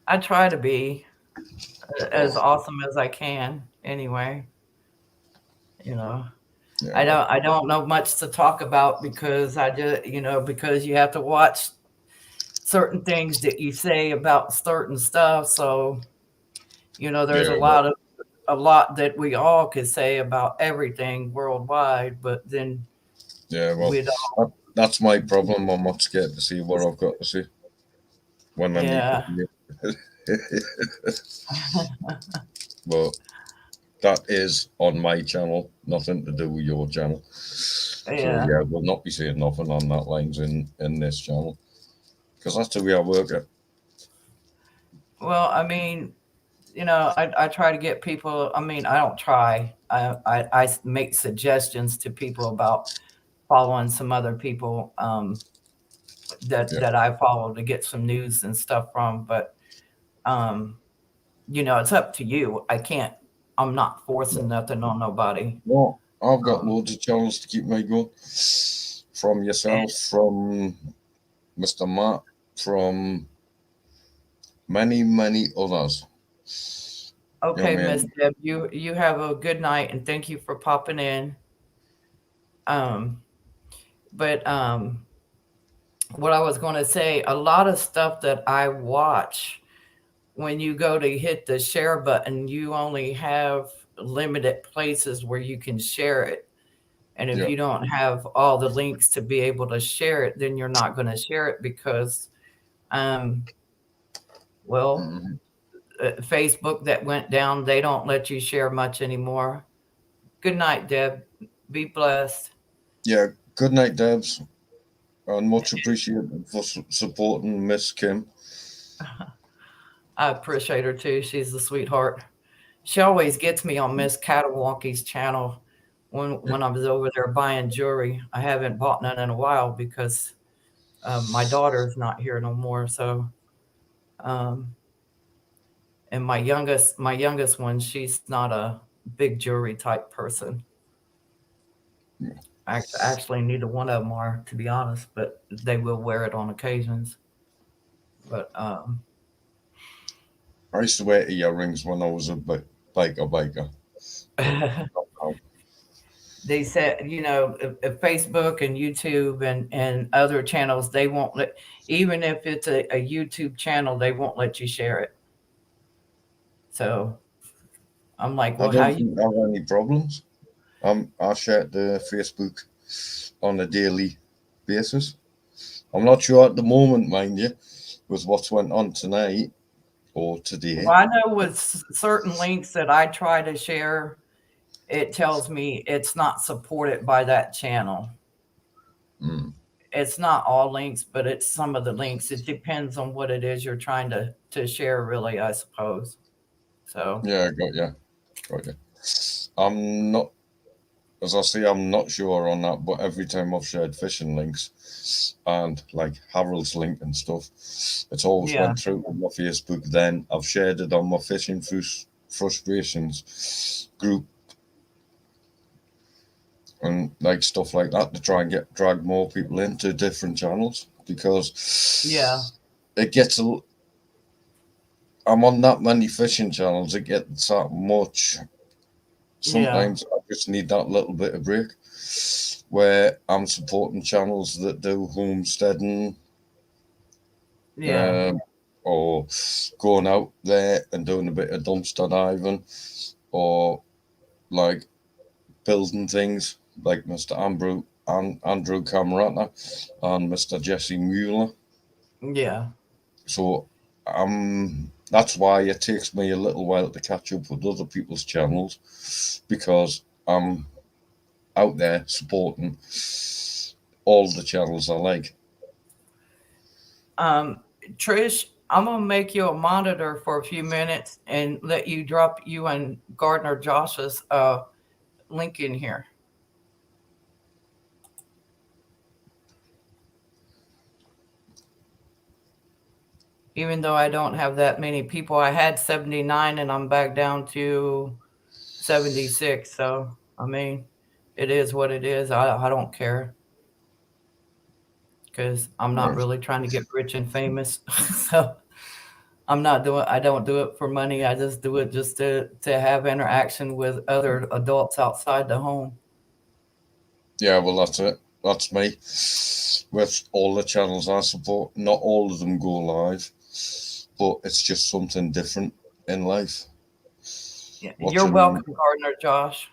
I try to be as awesome as I can anyway. You know, yeah. I don't know much to talk about because I just, because you have to watch certain things that you say about certain stuff. So, there's a lot that we all could say about everything worldwide, but then that's my problem. I'm not scared to see what I've got to see when I need to. But that is on my channel, nothing to do with your channel. Yeah. So we'll not be saying nothing on that lines in this channel because that's the way I work it. Well, I mean, I try to get people. I mean, I don't try. I make suggestions to people about following some other people Yeah. that I follow to get some news and stuff from. But it's up to you. I'm not forcing nothing on nobody. Well, I've got Um, loads of channels to keep me going. From yourself, from Mr. Matt, from many, many others. Okay, man. Miss Deb, you have a good night and thank you for popping in. But what I was going to say, a lot of stuff that I watch, when you go to hit the share button, you only have limited places where you can share it. And if Yeah. you don't have all the links to be able to share it, then you're not going to share it because, Mhm. Facebook that went down, they don't let you share much anymore. Good night, Deb. Be blessed. Yeah. Good night, Debs. And much appreciated for supporting Miss Kim. I appreciate her too. She's a sweetheart. She always gets me on Miss Catawalkie's channel when I was over there buying jewelry. I haven't bought none in a while because my daughter's not here no more. So, and my youngest one, she's not a big jewelry type person. Actually, neither one of them are, to be honest, but they will wear it on occasions. But I used to wear earrings when I was a biker. they said, if Facebook and YouTube and other channels, they won't let, even if it's a YouTube channel, they won't let you share it. So I'm like, I well, how don't think I have any problems. I share the Facebook on a daily basis. I'm not sure at the moment, mind you, with what's went on tonight or today. Well, I know with certain links that I try to share, it tells me it's not supported by that channel. Mm. It's not all links, but it's some of the links. It depends on what it is you're trying to share, really, I suppose. So Yeah, got you. I'm not, as I say, I'm not sure on that, but every time I've shared fishing links and like Harold's link and stuff, it's always went through on my Facebook. Then I've shared it on my fishing frustrations group and like stuff like that to try and drag more people into different channels because it gets I'm on that many fishing channels, it gets that much. Sometimes I just need that little bit of break where I'm supporting channels that do homesteading, or going out there and doing a bit of dumpster diving, or like building things like Mr. Andrew Camerata and Mr. Jesse Mueller. Yeah. So that's why it takes me a little while to catch up with other people's channels, because I'm out there supporting all the channels I like. Trish, I'm gonna make you a monitor for a few minutes and let you drop you and Gardner Josh's link in here. Even though I don't have that many people, I had 79 and I'm back down to 76. So, I mean, it is what it is. I don't care because I'm not really trying to get rich and famous. So I don't do it for money. I just do it just to have interaction with other adults outside the home. Yeah, well, that's it. That's me. With all the channels I support, not all of them go live, but it's just something different in life. Yeah, you're welcome, Gardner Josh.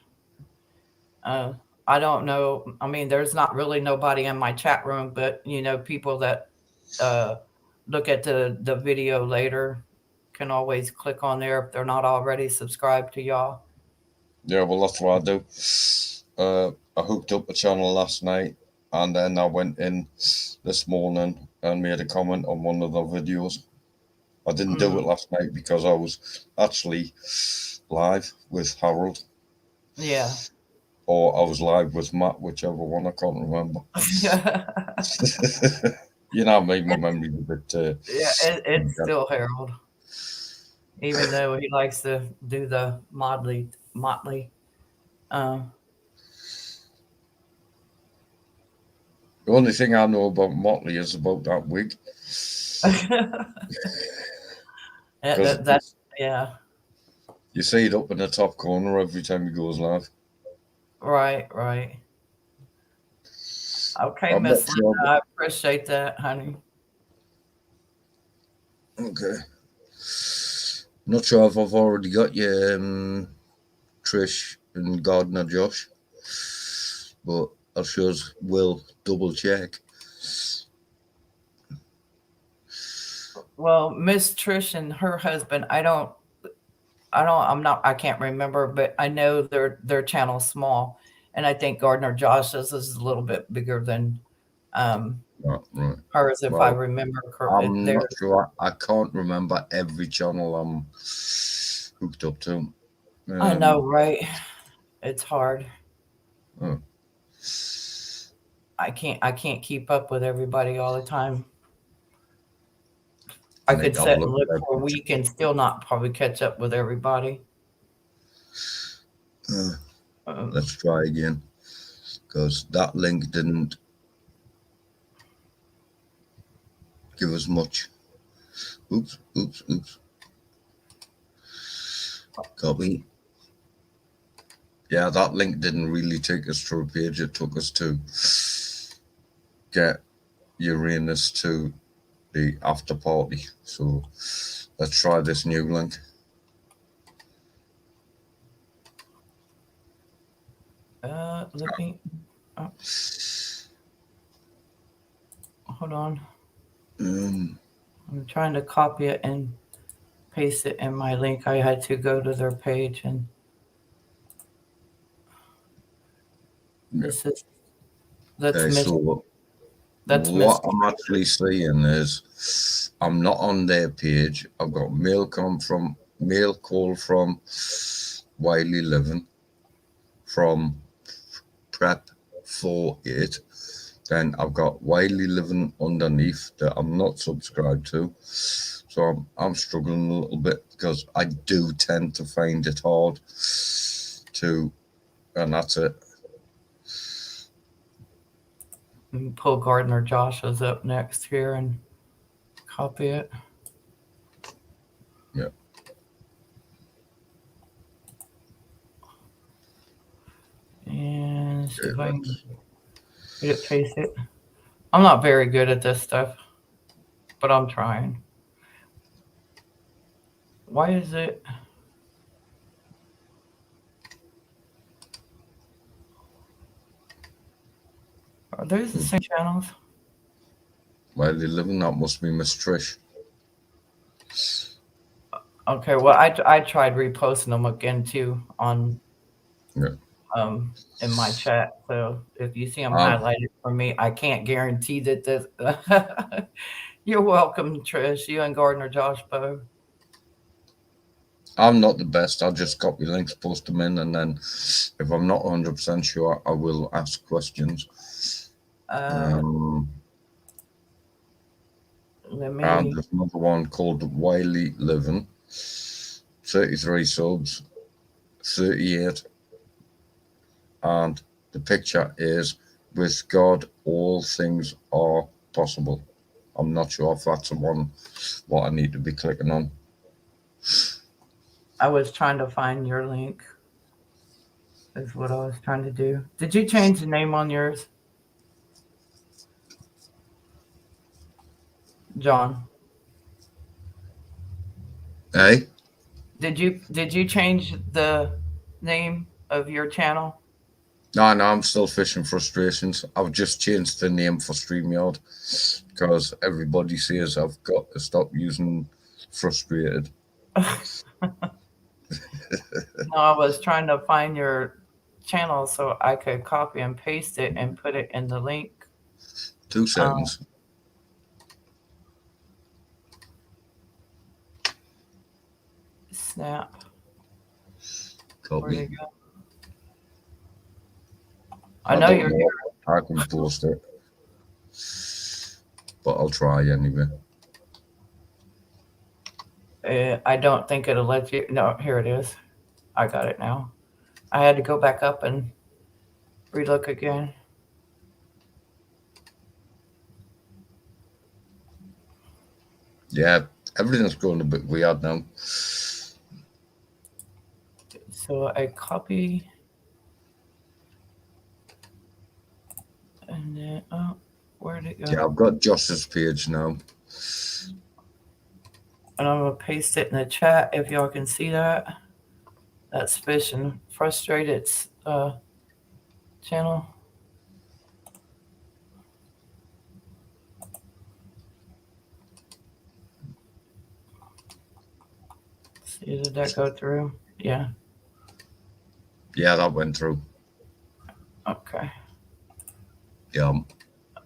I don't know. I mean, there's not really nobody in my chat room, but people that look at the video later can always click on there if they're not already subscribed to y'all. Yeah, well, that's what I do. I hooked up a channel last night, and then I went in this morning and made a comment on one of the videos. I didn't do it last night because I was actually live with Harold. Yeah. or I was live with Matt, whichever one, I can't remember. You know, my memory's a bit. Yeah, it's still Harold, even though he likes to do the motley. Uh, The only thing I know about Motley is about that wig. Because that's yeah, you see it up in the top corner every time he goes live. right. Okay, I'm not Miss sure. Linda, I appreciate that, honey. Okay. Not sure if I've already got you, Trish and Gardner Josh, but I sure will double check. Well, Miss Trish and her husband, I can't remember, but I know their channel's small, and I think Gardner Josh's is a little bit bigger than um, Right. hers, if I Well, remember correctly. I'm not sure. I can't remember every channel I'm hooked up to. I know, right? It's hard. Oh. I can't keep up with everybody all the time. I could I'll sit and look look at for a week and still not probably catch up with everybody. Let's try again, because that link didn't give us much. Oops. Copy. Yeah, that link didn't really take us to a page. It took us to get Uranus to the after party. So let's try this new link. Let me hold on. I'm trying to copy it and paste it in my link. I had to go to their page and this is Okay, so that's what I'm actually seeing is I'm not on their page. I've got mail call from Wiley Living from Prep 48. Then I've got Wiley Living underneath that I'm not subscribed to. So I'm struggling a little bit because I do tend to find it hard to, and that's it. Pull Gardner Josh's up next here and copy it. Yeah. And see if I can get it, paste it. I'm not very good at this stuff, but I'm trying. Why is it? Are those the same channels? Wiley Living, that must be Miss Trish. Okay, well, I tried reposting them again too on in my chat. So if you see them highlighted for me, I can't guarantee that this. You're welcome, Trish. You and Gardner Josh both. I'm not the best. I'll just copy links, post them in, and then if I'm not 100% sure, I will ask questions. And there's another one called Wiley Living, 33 subs, 38, and the picture is with God, all things are possible. I'm not sure if that's the one what I need to be clicking on. I was trying to find your link. Is what I was trying to do. Did you change the name on yours, John? Hey? Did you change the name of your channel? No, I'm still Fishing Frustrations. I've just changed the name for StreamYard because everybody says I've got to stop using Frustrated. No, I was trying to find your channel so I could copy and paste it and put it in the link. 2 seconds. Snap. Copy. Where'd it go? I know don't you're know if I can post it, but I'll try anyway. I don't think it'll let you. No, here it is. I got it now. I had to go back up and relook again. Yeah, everything's going a bit weird now. So I copy. And then, oh, where'd it go? Yeah, I've got Josh's page now. And I'm going to paste it in the chat if y'all can see that. That's Fish and Frustrated's channel. See, did that go through? Yeah. Yeah, that went through. Okay. Yeah.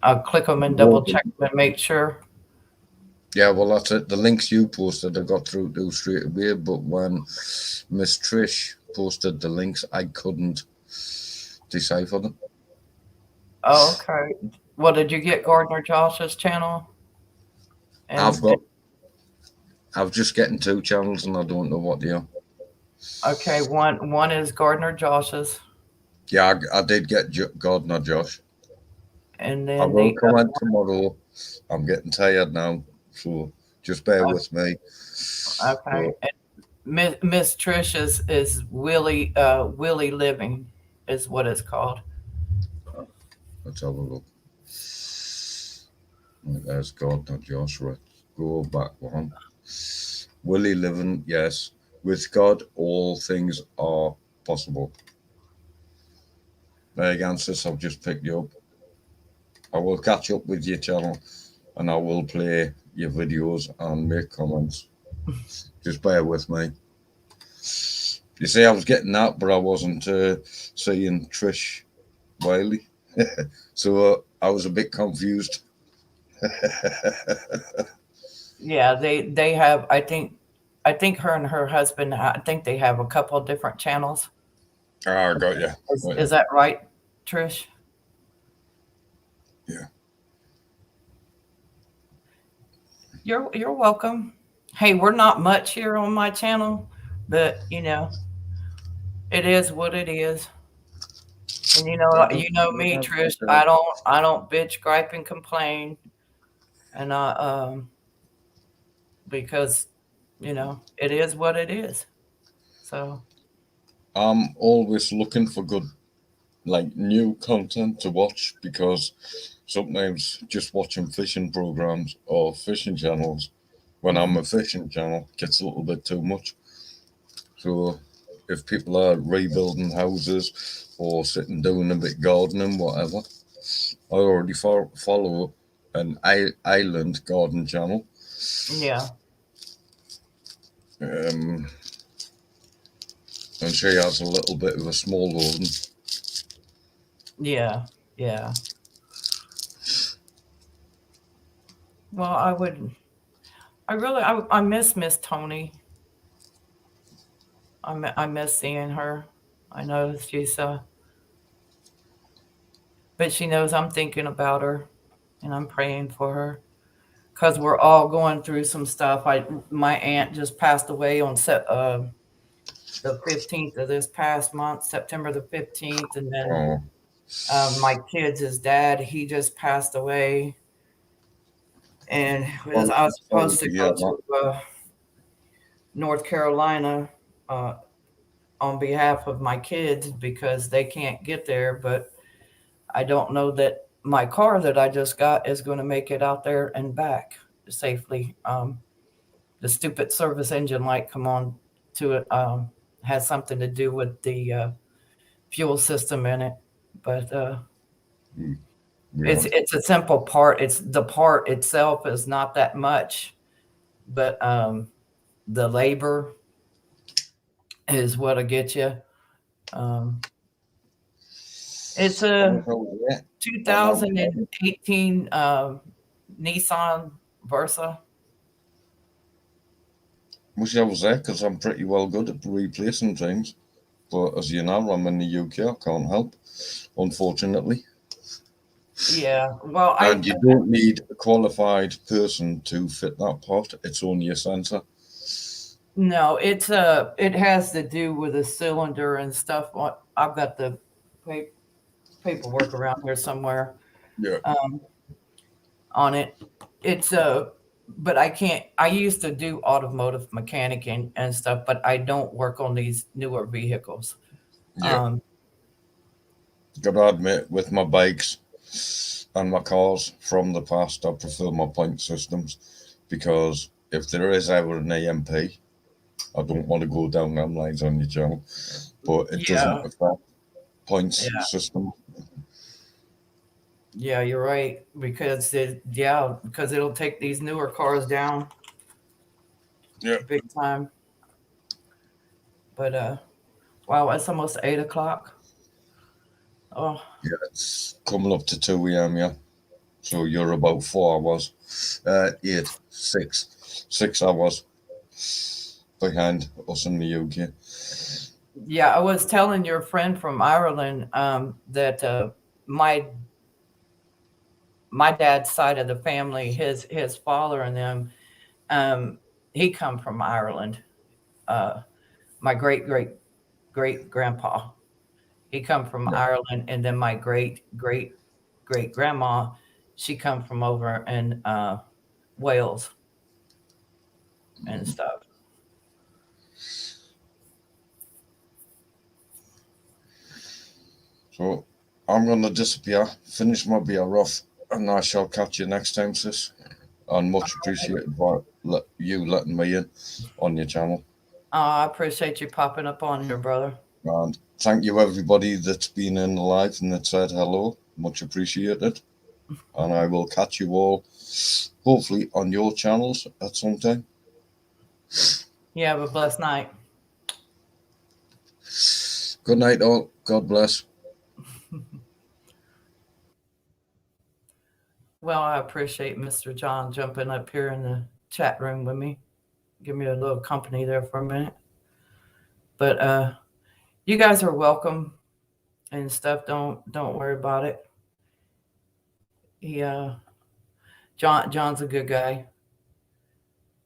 I'll click them and double check them and make sure. Yeah, well, that's it. The links you posted, I got through to straight away. But when Miss Trish posted the links, I couldn't decipher them. Oh, okay. Well, did you get Gardner Josh's channel? And I was just getting 2 channels and I don't know what they are. okay, one is Gardner Josh's, Yeah, I did get Gardner Josh. and I then will the comment tomorrow. I'm getting tired now, so just bear with me. okay. And Miss Trish is Willie Willie Living is what it's called. Let's have a look. Right, there's Gardner Josh. Right, go back one. Willie Living, yes. With God, all things are possible. There again, sis, I've just picked you up. I will catch up with your channel and I will play your videos and make comments. Just bear with me. You see, I was getting that, but I wasn't seeing Trish Wiley. So I was a bit confused. Yeah, they have. I think her and her husband. I think they have a couple of different channels. Oh, I got you. Is that right, Trish? Yeah. You're welcome. Hey, we're not much here on my channel, but you know, it is what it is. And you know me, Trish. I don't bitch, gripe, and complain, and because you know it is what it is. So I'm always looking for good, like, new content to watch, because sometimes just watching fishing programs or fishing channels when I'm a fishing channel gets a little bit too much. So if people are rebuilding houses or sitting doing a bit gardening, whatever, I already follow an island garden channel. yeah, And she has a little bit of a small garden. yeah. Well, I miss Miss Tony. I miss seeing her. I know she's but she knows I'm thinking about her, and I'm praying for her, because we're all going through some stuff. My aunt just passed away on the 15th of this past month, September the 15th, and then my kids' dad, he just passed away, and I was supposed to go to North Carolina on behalf of my kids because they can't get there, but I don't know that my car that I just got is going to make it out there and back safely. The stupid service engine light come on to it has something to do with the fuel system in it, but it's a simple part. It's the part itself is not that much, but the labor is what'll get you. It's a 2018 Nissan Versa. Wish I was there, because I'm pretty well good at replacing things. But as you know, I'm in the UK. I can't help, unfortunately. Yeah. Well, And you don't need a qualified person to fit that part. It's only a sensor. no, it's it has to do with the cylinder and stuff. I've got the paperwork around here somewhere. Yeah. On it. It's but I can't. I used to do automotive mechanic and stuff, but I don't work on these newer vehicles. Yeah. Gotta admit, with my bikes and my cars from the past, I prefer my point systems, because if there is ever an AMP, I don't want to go down them lines on your channel, but it doesn't affect points system. Yeah, you're right, because because it'll take these newer cars down. Yeah. Big time. But wow, it's almost 8 o'clock. Oh. Yeah, it's coming up to 2 a.m. Yeah, so you're about 4 hours, 6 hours behind us in the UK. Yeah, I was telling your friend from Ireland that my dad's side of the family, his father and them, he come from Ireland. My great grandpa, he come from Ireland, and then my great grandma, she come from over in Wales and stuff. So I'm gonna disappear, finish my beer off, and I shall catch you next time, sis. And much appreciated by you letting me in on your channel. I appreciate you popping up on here, brother. And thank you everybody that's been in the live and that said hello. Much appreciated. And I will catch you all hopefully on your channels at some time. Yeah, have a blessed night. Good night all. God bless. Well, I appreciate Mr. John jumping up here in the chat room with me. Give me a little company there for a minute. But you guys are welcome and stuff. Don't worry about it. John's a good guy.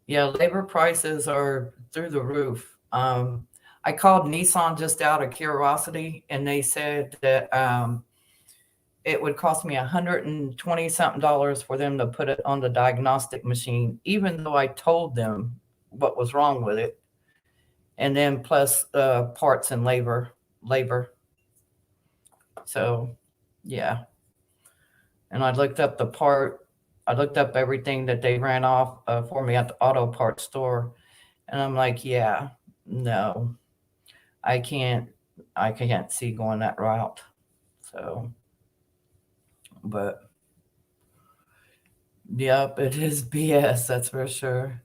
Yeah, labor prices are through the roof. I called Nissan just out of curiosity, and they said that it would cost me $120 something for them to put it on the diagnostic machine, even though I told them what was wrong with it. And then plus parts and labor. So, yeah. And I looked up I looked up everything that they ran off for me at the auto parts store. And I'm like, yeah, no, I can't see going that route. So, but yep, it is BS, that's for sure.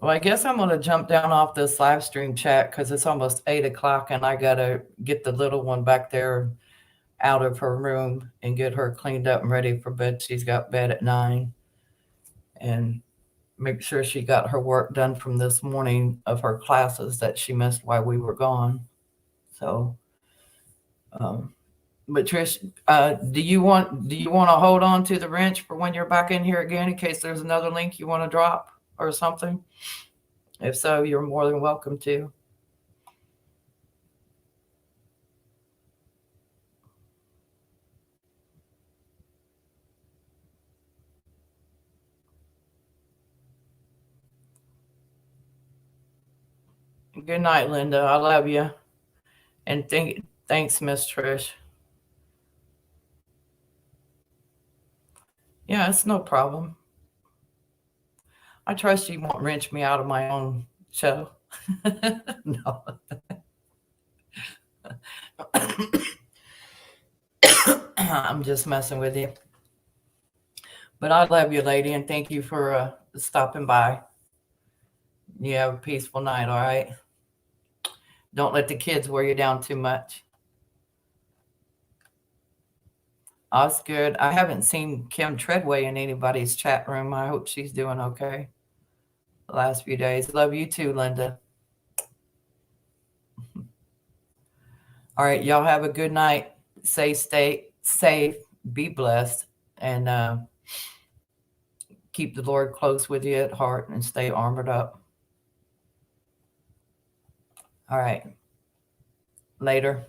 Well, I guess I'm going to jump down off this live stream chat because it's almost 8 o'clock and I got to get the little one back there out of her room and get her cleaned up and ready for bed. She's got bed at 9, and make sure she got her work done from this morning of her classes that she missed while we were gone. So, but Trish, do you want to hold on to the wrench for when you're back in here again in case there's another link you want to drop or something? If so, you're more than welcome to. Good night, Linda. I love you. And thanks, Miss Trish. Yeah, it's no problem. I trust you won't wrench me out of my own show. No. I'm just messing with you. But I love you, lady, and thank you for stopping by. You have a peaceful night, all right? Don't let the kids wear you down too much. That's good. I haven't seen Kim Treadway in anybody's chat room. I hope she's doing okay the last few days. Love you too, Linda. All right, y'all have a good night. Stay safe, be blessed, and keep the Lord close with you at heart and stay armored up. All right. Later.